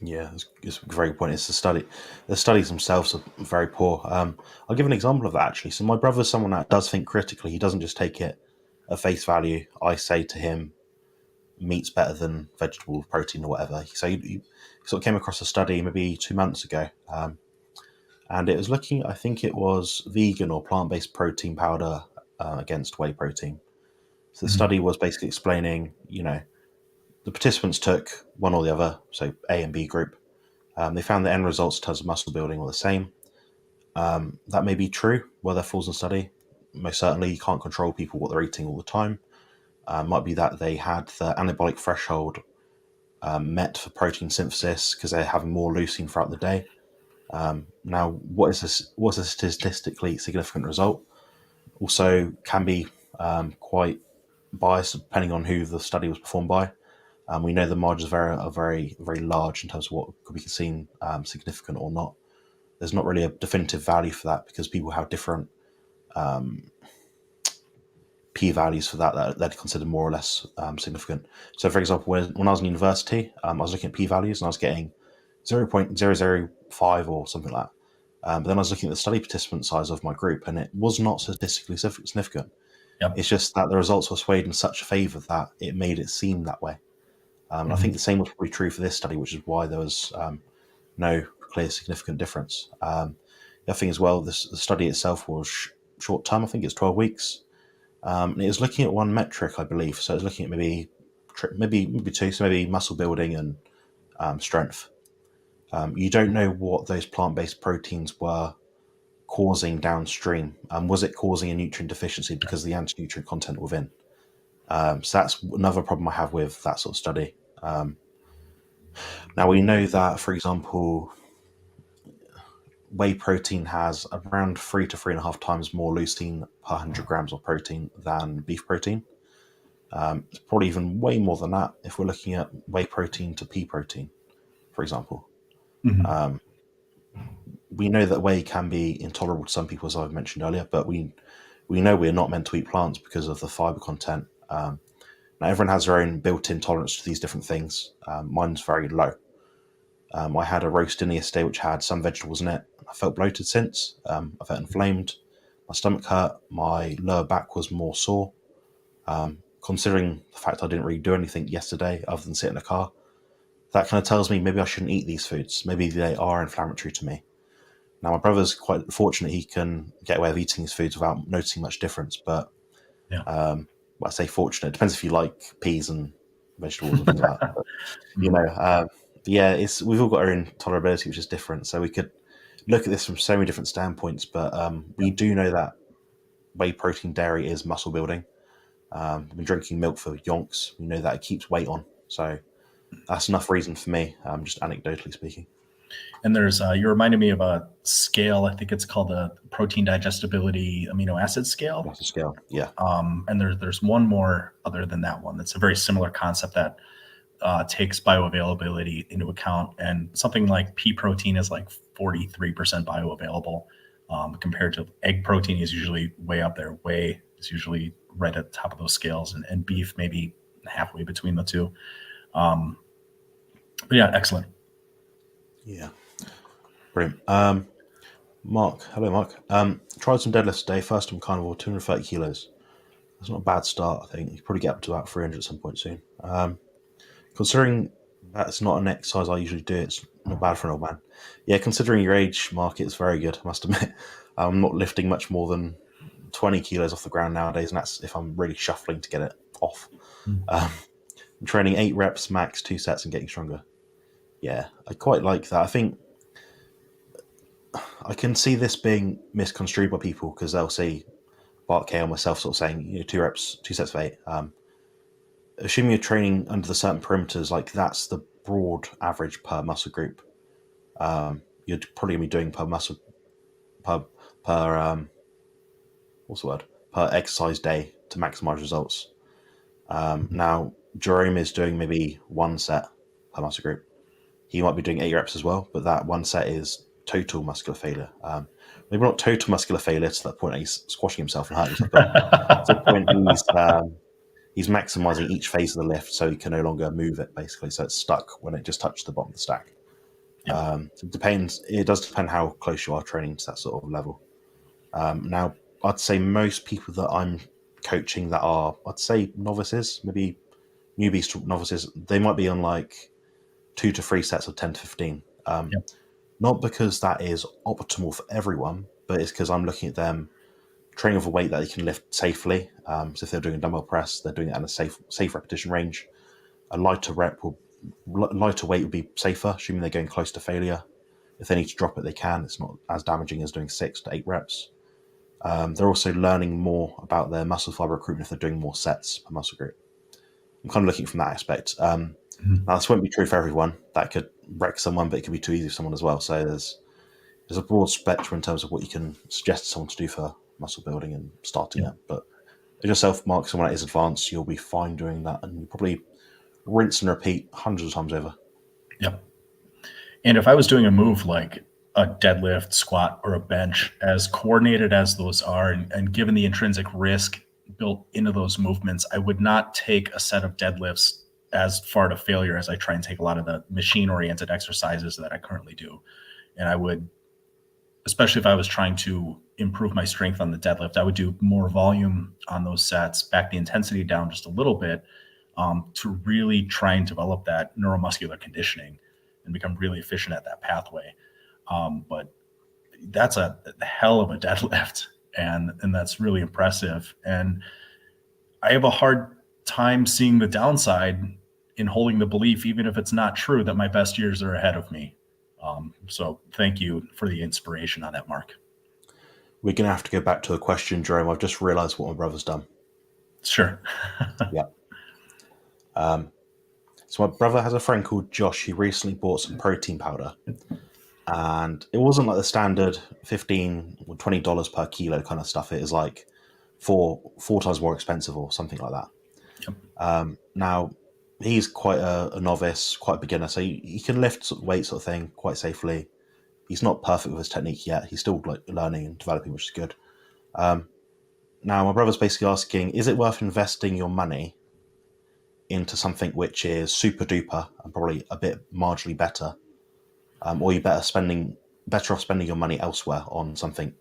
Speaker 1: Yeah, it's a very point. It's the study. The studies themselves are very poor. I'll give an example of that actually. So my brother's someone that does think critically. He doesn't just take it at face value. I say to him, meat's better than vegetable protein or whatever. So he sort of came across a study maybe 2 months ago, and it was looking. I think it was vegan or plant-based protein powder against whey protein. So the
Speaker 2: Mhm.
Speaker 1: study was basically explaining, the participants took one or the other, so A and B group. They found the end results in terms of muscle building were the same. That may be true, were there flaws in study? Most certainly, you can't control people what they're eating all the time. Might be that they had the anabolic threshold met for protein synthesis because they're having more leucine throughout the day. Now, what is this? What's a statistically significant result? Also, can be quite biased depending on who the study was performed by. We know the margins are very, very large in terms of what could be seen significant or not. There's not really a definitive value for that because people have different p values for that they'd consider more or less significant. So, for example, when I was in university, I was looking at p values and I was getting 0.005 or something like that. But then I was looking at the study participant size of my group, and it was not statistically significant.
Speaker 2: Yep.
Speaker 1: It's just that the results were swayed in such a favour that it made it seem that way. And I think
Speaker 2: Mhm.
Speaker 1: the same was probably true for this study, which is why there was no clear significant difference. The other thing as well, the study itself was short term. I think it's 12 weeks. And it was looking at one metric, I believe. So it was looking at maybe two, so maybe muscle building and strength. You don't know what those plant-based proteins were causing downstream. Was it causing a nutrient deficiency because of the anti-nutrient content within? So that's another problem I have with that sort of study. Now we know that, for example, whey protein has around 3 to 3.5 times more leucine per 100 grams of protein than beef protein. It's probably even way more than that if we're looking at whey protein to pea protein, for example.
Speaker 2: Mhm.
Speaker 1: Um, we know that whey can be intolerable to some people, as I've mentioned earlier, but we know we're not meant to eat plants because of the fiber content. Now, everyone has their own built-in tolerance to these different things. Mine's very low. I had a roast dinner yesterday which had some vegetables in it. I felt bloated since. I felt inflamed. My stomach hurt. My lower back was more sore. Considering the fact I didn't really do anything yesterday other than sit in a car, that kind of tells me maybe I shouldn't eat these foods. Maybe they are inflammatory to me. Now, my brother's quite fortunate; he can get away with eating these foods without noticing much difference. But
Speaker 2: Yeah.
Speaker 1: well, I say fortunate. It depends if you like peas and vegetables and things like that. But, you know, yeah, it's we've all got our own tolerability, which is different. So we could look at this from so many different standpoints. But we
Speaker 2: Yep.
Speaker 1: do know that whey protein dairy is muscle building. I've been drinking milk for yonks. We know that it keeps weight on. So that's enough reason for me, just anecdotally speaking.
Speaker 2: And there's you reminded me of a scale. I think it's called the protein digestibility amino acid scale.
Speaker 1: That's a scale. Yeah.
Speaker 2: And there's one more other than that one that's a very similar concept that takes bioavailability into account. And something like pea protein is like 43% bioavailable, compared to egg protein is usually way up there. Whey is usually right at the top of those scales, and beef maybe halfway between the two. Um, but yeah, excellent.
Speaker 1: Yeah. Brilliant. Mark, hello, Mark. Tried some deadlifts today. First time carnivore, 230 kilos. That's not a bad start, I think. You probably get up to about 300 at some point soon. Considering that's not an exercise I usually do, it's not bad for an old man. Yeah, considering your age, Mark, it's very good, I must admit. I'm not lifting much more than 20 kilos off the ground nowadays, and that's if I'm really shuffling to get it off. Um, I'm training 8 reps max, 2 sets, and getting stronger. Yeah, I quite like that. I think I can see this being misconstrued by people because they'll see Bart K or myself sort of saying, 2 reps, 2 sets of 8. Assuming you're training under the certain perimeters, like that's the broad average per muscle group. You're probably gonna be doing per muscle per per what's the word per exercise day to maximize results. Now Jerome is doing maybe 1 set per muscle group. He might be doing 8 reps as well, but that 1 set is total muscular failure. Maybe not total muscular failure to that point he's squashing himself and hurting himself, but to the point he's maximizing each phase of the lift so he can no longer move it basically. So it's stuck when it just touches the bottom of the stack.
Speaker 2: Yep.
Speaker 1: So it depends. It does depend how close you are training to that sort of level. Now, I'd say most people that I'm coaching that are, I'd say novices, maybe newbies to novices, they might be on like 2 to 3 sets of 10 to 15.
Speaker 2: Yep.
Speaker 1: Not because that is optimal for everyone, but it's because I'm looking at them training with a weight that they can lift safely. So if they're doing a dumbbell press, they're doing it at a safe repetition range. A lighter weight would be safer, assuming they're going close to failure. If they need to drop it, they can. It's not as damaging as doing 6 to 8 reps. They're also learning more about their muscle fiber recruitment if they're doing more sets per muscle group. I'm kind of looking from that aspect.
Speaker 2: Mhm.
Speaker 1: Now, this won't be true for everyone. That could wreck someone, but it could be too easy for someone as well. So there's a broad spectrum in terms of what you can suggest someone to do for muscle building and starting
Speaker 2: Yep.
Speaker 1: it. But if yourself, Mark, someone that is advanced, you'll be fine doing that, and you probably rinse and repeat hundreds of times over.
Speaker 2: Yep. And if I was doing a move like a deadlift, squat, or a bench, as coordinated as those are, and given the intrinsic risk built into those movements, I would not take a set of deadlifts as far to failure as I try and take a lot of the machine oriented exercises that I currently do. And I would, especially if I was trying to improve my strength on the deadlift, I would do more volume on those sets, back the intensity down just a little bit, to really try and develop that neuromuscular conditioning and become really efficient at that pathway. But that's a hell of a deadlift, and that's really impressive. And I have a hard time seeing the downside in holding the belief, even if it's not true, that my best years are ahead of me. So thank you for the inspiration on that, Mark.
Speaker 1: We're going to have to go back to a question, Jerome. I've just realised what my brother's done.
Speaker 2: Sure.
Speaker 1: Yeah. So my brother has a friend called Josh. He recently bought some protein powder, and it wasn't like the standard 15 or $20 per kilo kind of stuff. It is like four times more expensive or something like that.
Speaker 2: Yep.
Speaker 1: Now, he's quite a novice, quite a beginner, so he can lift weight sort of thing quite safely. He's not perfect with his technique yet. He's still like learning and developing, which is good. Now, my brother's basically asking, is it worth investing your money into something which is super duper and probably a bit marginally better, or you better off spending your money elsewhere on something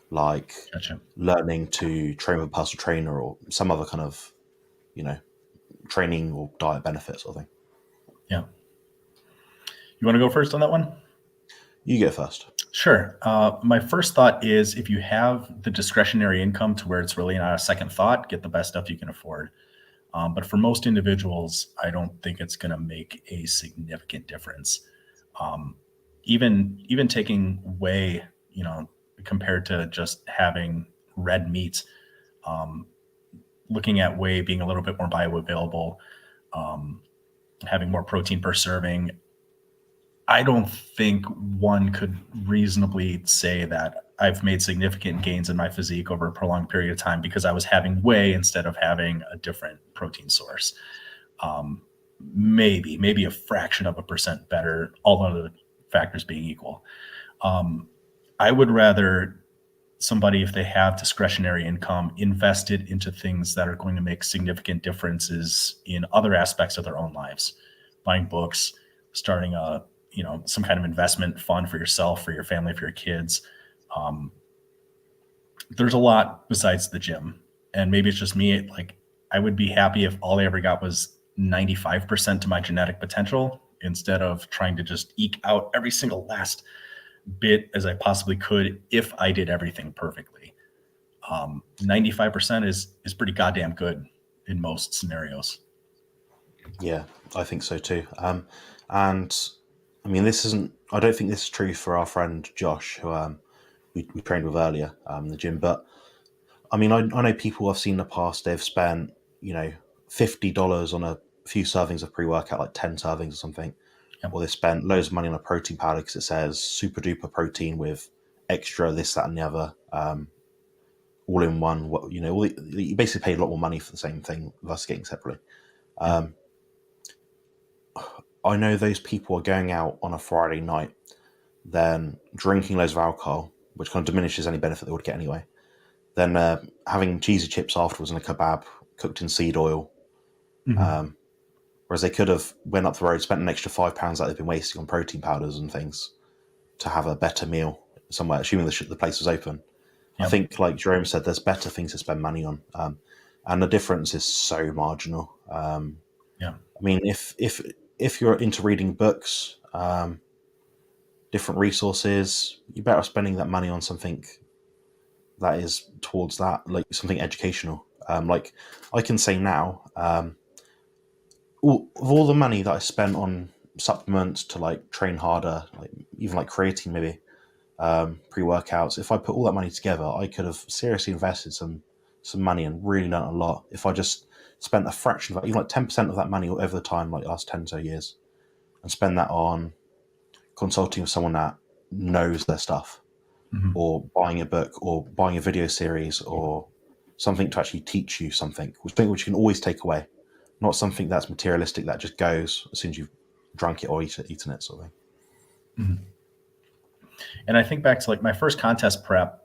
Speaker 1: like
Speaker 2: Gotcha.
Speaker 1: learning to train with a personal trainer or some other kind of you know training or diet benefits sort of thing.
Speaker 2: Yeah. You want to go first on that one?
Speaker 1: You get first.
Speaker 2: Sure. My first thought is if you have the discretionary income to where it's really not a second thought, get the best stuff you can afford. But for most individuals, I don't think it's going to make a significant difference. Um, even taking whey, compared to just having red meat, um, looking at whey being a little bit more bioavailable, um, having more protein per serving, I don't think one could reasonably say that I've made significant gains in my physique over a prolonged period of time because I was having whey instead of having a different protein source. Um, maybe a fraction of a percent better, all other factors being equal. Um, I would rather somebody, if they have discretionary income, invest it into things that are going to make significant differences in other aspects of their own lives. Buying books, starting some kind of investment fund for yourself, for your family, for your kids. Um, there's a lot besides the gym, and maybe it's just me. Like, I would be happy if all I ever got was 95% to my genetic potential instead of trying to just eke out every single last bit as I possibly could if I did everything perfectly. 95% is pretty goddamn good in most scenarios.
Speaker 1: Yeah, I think so too. And I mean, this isn't. I don't think this is true for our friend Josh, who we trained with earlier in the gym. But I mean, I know people I've seen in the past. They've spent $50 on a few servings of pre-workout, like 10 servings or something,
Speaker 2: Yep.
Speaker 1: or they spent loads of money on a protein powder because it says super duper protein with extra this, that, and the other, all in one. You basically paid a lot more money for the same thing versus getting separately.
Speaker 2: Yep.
Speaker 1: Um, I know those people are going out on a Friday night, then drinking loads of alcohol, which kind of diminishes any benefit they would get anyway. Then having cheesy chips afterwards and a kebab cooked in seed oil,
Speaker 2: Mhm.
Speaker 1: Whereas they could have went up the road, spent an extra £5 that they've been wasting on protein powders and things to have a better meal somewhere, assuming the place was open. I
Speaker 2: Yep.
Speaker 1: think, like Jerome said, there's better things to spend money on, and the difference is so marginal.
Speaker 2: Yeah.
Speaker 1: I mean, if you're into reading books, different resources, you're better off spending that money on something that is towards that, like something educational. Like I can say now, of all the money that I spent on supplements to like train harder, like even like creatine maybe, pre-workouts, if I put all that money together, I could have seriously invested some money and really learned a lot if I just spent a fraction of that, even like 10% of that money over the time, like last 10 or so years, and spend that on consulting with someone that knows their stuff,
Speaker 2: Hmm.
Speaker 1: or buying a book, or buying a video series, or something to actually teach you something, which you can always take away, not something that's materialistic that just goes as soon as you've drunk it or eaten it, sort of thing.
Speaker 2: Hmm. And I think back to like my first contest prep.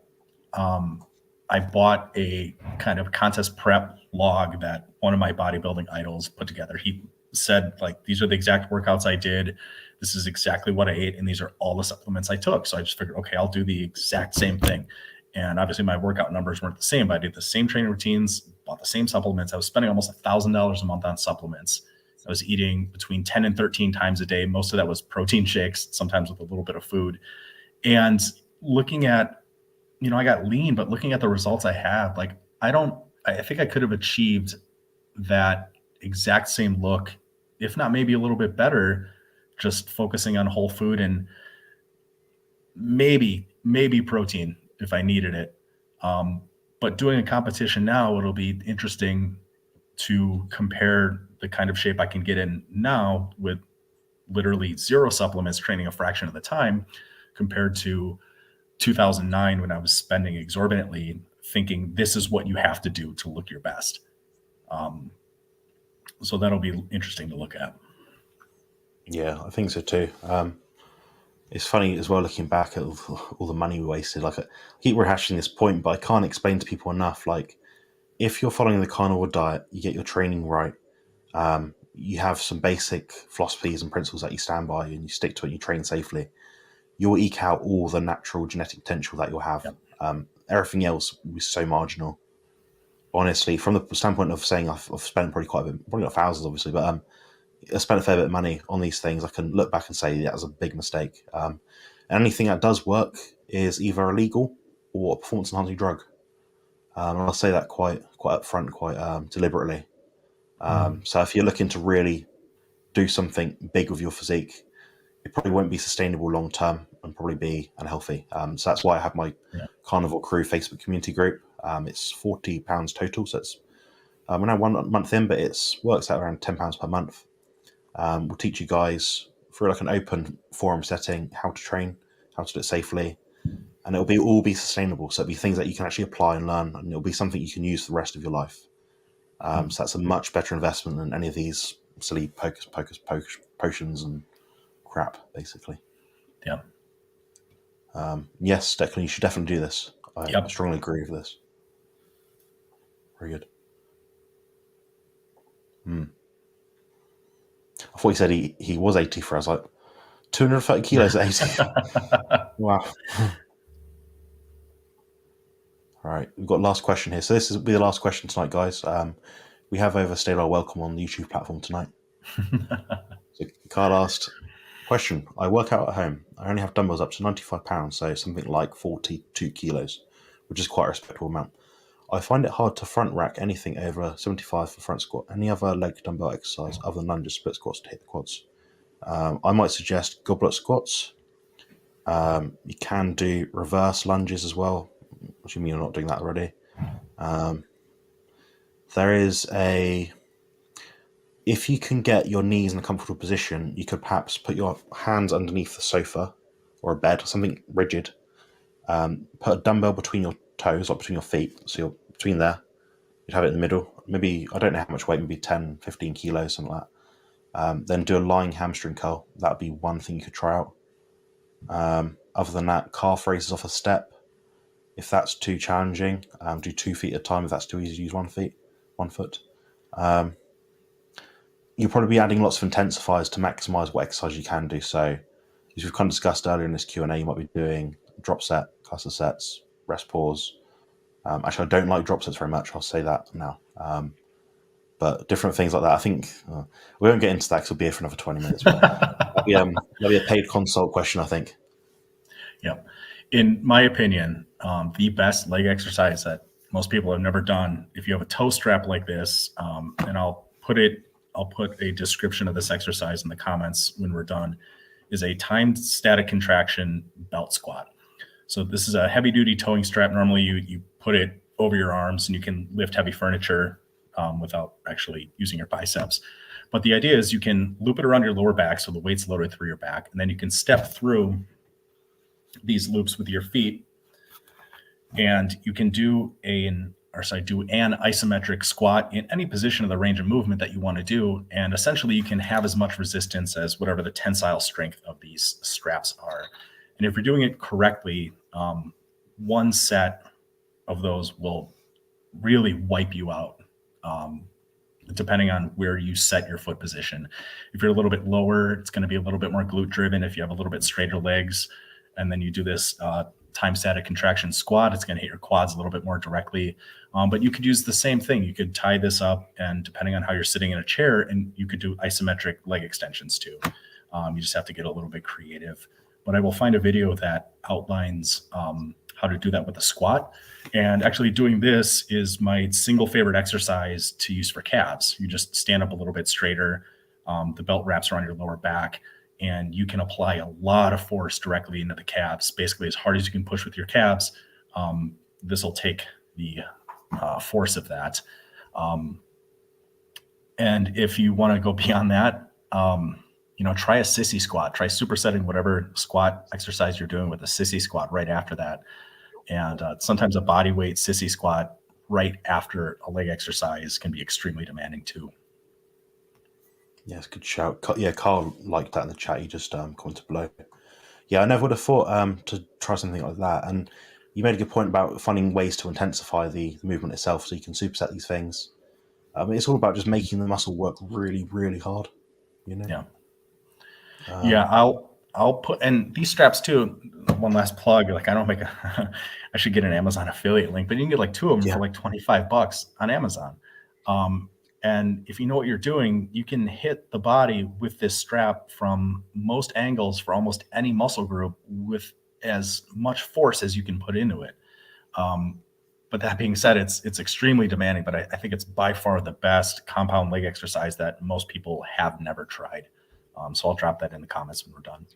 Speaker 2: Um, I bought a kind of contest prep log that one of my bodybuilding idols put together. He said, like, these are the exact workouts I did. This is exactly what I ate. And these are all the supplements I took. So I just figured, okay, I'll do the exact same thing. And obviously my workout numbers weren't the same, but I did the same training routines, bought the same supplements. I was spending almost $1,000 a month on supplements. I was eating between 10 and 13 times a day. Most of that was protein shakes, sometimes with a little bit of food. And looking at, I got lean, but looking at the results I have, like, I think I could have achieved that exact same look, if not maybe a little bit better, just focusing on whole food and maybe protein if I needed it. Um, but doing a competition now, it'll be interesting to compare the kind of shape I can get in now with literally zero supplements, training a fraction of the time, compared to 2009 when I was spending exorbitantly, thinking this is what you have to do to look your best. Um, so that'll be interesting to look at.
Speaker 1: Yeah, I think so too. It's funny as well looking back at all the money we wasted. Like I keep rehashing this point, but I can't explain to people enough. Like if you're following the carnivore diet, you get your training right. You have some basic philosophies and principles that you stand by, and you stick to it. And you train safely. You'll eke out all the natural genetic potential that you'll have.
Speaker 2: Yeah.
Speaker 1: Everything else is so marginal. Honestly, from the standpoint of saying I've spent probably quite a bit, probably not thousands, obviously, but I spent a fair bit of money on these things. I can look back and say that was a big mistake. And anything that does work is either illegal or a performance enhancing drug. And I'll say that quite upfront, quite deliberately.
Speaker 2: Mhm.
Speaker 1: So if you're looking to really do something big with your physique, it probably won't be sustainable long term and probably be unhealthy. So that's why I have my
Speaker 2: Yeah.
Speaker 1: Carnivore Crew Facebook community group. It's £40 total, so it's we're now 1 month in, but it's works out around £10 per month. We'll teach you guys through like an open forum setting how to train, how to do it safely, and it'll be all be sustainable. So it'll be things that you can actually apply and learn, and it'll be something you can use for the rest of your life. So that's a much better investment than any of these silly potions and crap, basically.
Speaker 2: Yeah.
Speaker 1: Yes, Declan, you should definitely do this. I
Speaker 2: Yep.
Speaker 1: strongly agree with this. Very good. I thought he said he was 84. I was like, 230 kilos at 80. Wow. All right, we've got last question here. So this will be the last question tonight, guys. We have overstayed our welcome on the YouTube platform tonight. So Carl asked, question, I work out at home. I only have dumbbells up to 95 pounds, so something like 42 kilos, which is quite a respectable amount. I find it hard to front rack anything over 75 for front squat. Any other leg dumbbell exercise other than lunges, split squats to hit the quads? I might suggest goblet squats. You can do reverse lunges as well, assuming you're not doing that already. There is a if you can get your knees in a comfortable position, you could perhaps put your hands underneath the sofa or a bed or something rigid. Put a dumbbell between your toes, or between your feet, so you're between there. You'd have it in the middle. Maybe, I don't know how much weight, maybe 10, 15 kilos, something like that. Then do a lying hamstring curl. That would be one thing you could try out. Other than that, calf raises off a step. If that's too challenging, do 2 feet at a time. If that's too easy to use 1 foot. you'll probably be adding lots of intensifiers to maximize what exercise you can do. So, as we've kind of discussed earlier in this Q&A, you might be doing drop set, cluster sets, rest pause. Actually, I don't like drop sets very much. I'll say that now. But different things like that. I think we won't get into that because we'll be here for another 20 minutes. But that'll be a paid consult question, I think.
Speaker 2: Yeah. In my opinion, the best leg exercise that most people have never done, if you have a toe strap like this, and I'll put a description of this exercise in the comments when we're done, is a timed static contraction belt squat. So this is a heavy duty towing strap. Normally you put it over your arms and you can lift heavy furniture without actually using your biceps. But the idea is you can loop it around your lower back so the weight's loaded through your back, and then you can step through these loops with your feet, and you can do an isometric squat in any position of the range of movement that you want to do. And essentially you can have as much resistance as whatever the tensile strength of these straps are. And if you're doing it correctly, one set of those will really wipe you out, depending on where you set your foot position. If you're a little bit lower, it's going to be a little bit more glute driven. If you have a little bit straighter legs, and then you do this time static contraction squat, it's going to hit your quads a little bit more directly. But you could use the same thing. You could tie this up, and depending on how you're sitting in a chair, and you could do isometric leg extensions too. You just have to get a little bit creative. But I will find a video that outlines how to do that with a squat. And actually doing this is my single favorite exercise to use for calves. You just stand up a little bit straighter. The belt wraps around your lower back, and you can apply a lot of force directly into the calves, basically as hard as you can push with your calves. This will take the force of that. And if you want to go beyond that, try a sissy squat. Try supersetting whatever squat exercise you're doing with a sissy squat right after that. And sometimes a body weight sissy squat right after a leg exercise can be extremely demanding too.
Speaker 1: Yes, good shout. Yeah, Carl liked that in the chat. He just commented below. Yeah, I never would have thought to try something like that. And you made a good point about finding ways to intensify the movement itself, so you can superset these things. It's all about just making the muscle work really, really hard.
Speaker 2: Yeah. Yeah, I'll put, and these straps too. One last plug. Like, I don't make a. I should get an Amazon affiliate link, but you can get like 2 of them for like $25 on Amazon. And if you know what you're doing, you can hit the body with this strap from most angles for almost any muscle group with as much force as you can put into it. But that being said, it's extremely demanding, but I think it's by far the best compound leg exercise that most people have never tried. So I'll drop that in the comments when we're done.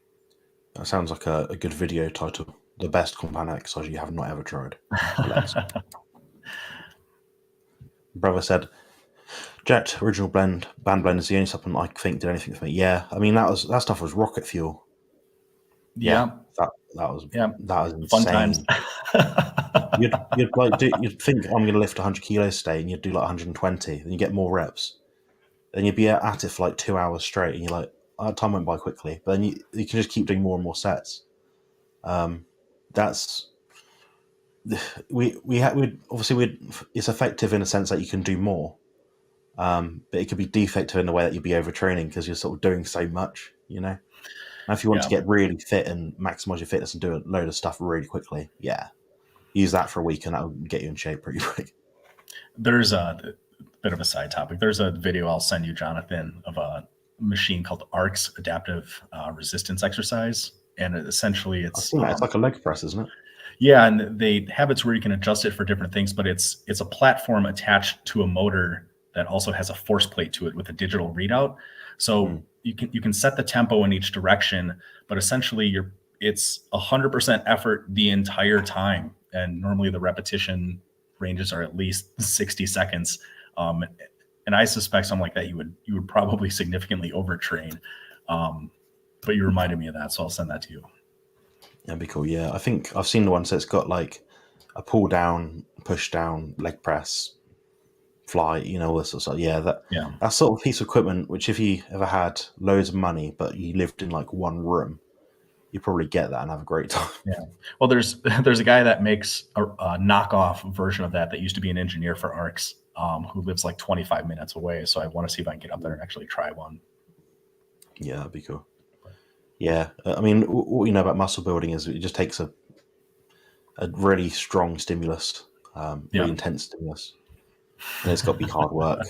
Speaker 1: That sounds like a good video title. The best compound exercise you have not ever tried. Brother said, Jet original band blend is the only supplement I think did anything for me. Yeah, I mean that stuff was rocket fuel.
Speaker 2: Yeah,
Speaker 1: that was insane.
Speaker 2: Fun times.
Speaker 1: you'd think I'm going to lift 100 kilos today, and you'd do like 120, then you get more reps, then you'd be at it for like 2 hours straight, and you're like, oh, time went by quickly. But then you can just keep doing more and more sets. It's effective in a sense that you can do more, but it could be defective in the way that you'd be overtraining because you're sort of doing so much, And if you want to get really fit and maximize your fitness and do a load of stuff really quickly, use that for a week and that'll get you in shape pretty quick.
Speaker 2: There's a bit of a side topic. There's a video I'll send you, Jonathan, of a machine called ARC's adaptive resistance exercise. And essentially it's
Speaker 1: like a leg press, isn't it?
Speaker 2: Yeah, and they have it where you can adjust it for different things, but it's a platform attached to a motor that also has a force plate to it with a digital readout. So you can set the tempo in each direction, but essentially it's 100% effort the entire time. And normally the repetition ranges are at least 60 seconds. And I suspect something like that you would probably significantly overtrain. But you reminded me of that, so I'll send that to you.
Speaker 1: That'd be cool. Yeah, I think I've seen the one. So it's got like a pull down, push down, leg press, fly. All this sort of stuff. That sort of piece of equipment. Which if you ever had loads of money, but you lived in like one room, you probably get that and have a great time.
Speaker 2: Yeah. Well, there's a guy that makes a knockoff version of that used to be an engineer for ARCs. who lives like 25 minutes away. So I want to see if I can get up there and actually try one.
Speaker 1: Yeah, that'd be cool. Yeah, I mean, what you know about muscle building is it just takes a really strong stimulus, really
Speaker 2: Yeah.
Speaker 1: intense stimulus, and it's got to be hard work.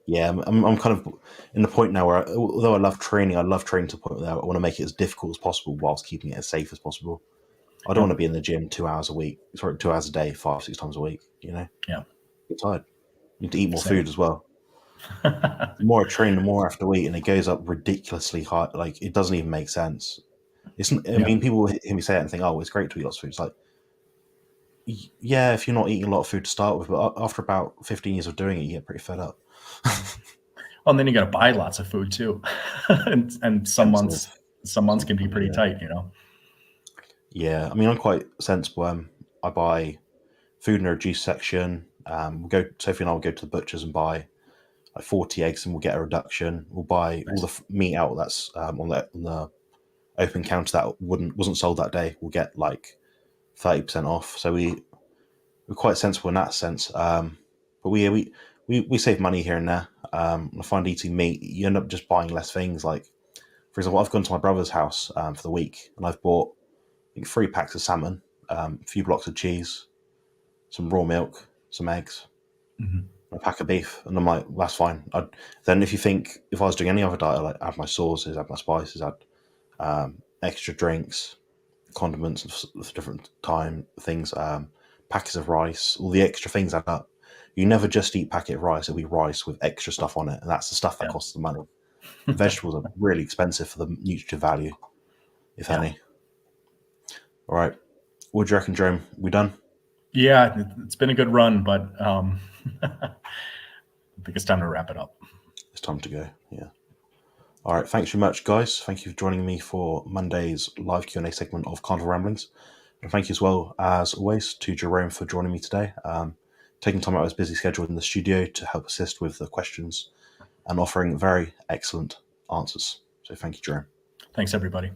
Speaker 1: Yeah, I'm kind of in the point now where, although I love training to the point where I want to make it as difficult as possible whilst keeping it as safe as possible. I don't
Speaker 2: Yeah.
Speaker 1: want to be in the gym 2 hours a week, sorry, 2 hours a day, 5, 6 times a week.
Speaker 2: Yeah.
Speaker 1: Get tired. You need to eat more
Speaker 2: Same.
Speaker 1: food as well. The more I train, the more I have to eat, and it goes up ridiculously high. Like, it doesn't even make sense. I
Speaker 2: Yeah.
Speaker 1: mean, people hear me say it and think, "Oh, it's great to eat lots of food." It's like, yeah, if you're not eating a lot of food to start with, but after about 15 years of doing it, you get pretty fed up.
Speaker 2: Well, and then you got to buy lots of food too, and
Speaker 1: Expensive.
Speaker 2: some months
Speaker 1: Some,
Speaker 2: can be pretty
Speaker 1: yeah,
Speaker 2: tight.
Speaker 1: yeah. I mean, I'm quite sensible. I buy food in a reduced section. Sophie and I will go to the butchers and buy like 40 eggs, and we'll get a reduction. We'll buy all the
Speaker 2: Nice.
Speaker 1: meat out that's on the open counter that wasn't sold that day. We'll get like 30% off. So we're quite sensible in that sense. But we save money here and there. I find eating meat, you end up just buying less things. Like, for example, I've gone to my brother's house for the week, and I've bought, I think, 3 packs of salmon, a few blocks of cheese, some raw milk, some eggs,
Speaker 2: Mhm.
Speaker 1: and a pack of beef. And I'm like, that's fine. Then if I was doing any other diet, I'd like add my sauces, add my spices, add extra drinks, condiments of different things, packets of rice, all the extra things add up. You never just eat packet of rice; it'll be rice with extra stuff on it, and that's the stuff that
Speaker 2: Yeah.
Speaker 1: costs the money. Vegetables are really expensive for the nutritive value, if
Speaker 2: Yeah.
Speaker 1: any. All right, what do you reckon, Jerome? We done?
Speaker 2: Yeah. It's been a good run, but I think it's time to wrap it up.
Speaker 1: It's time to go. Yeah. All right. Thanks very much, guys. Thank you for joining me for Monday's live Q&A segment of Carnivore Ramblings. And thank you as well, as always, to Jerome for joining me today, taking time out of his busy schedule in the studio to help assist with the questions and offering very excellent answers. So thank you, Jerome.
Speaker 2: Thanks, everybody.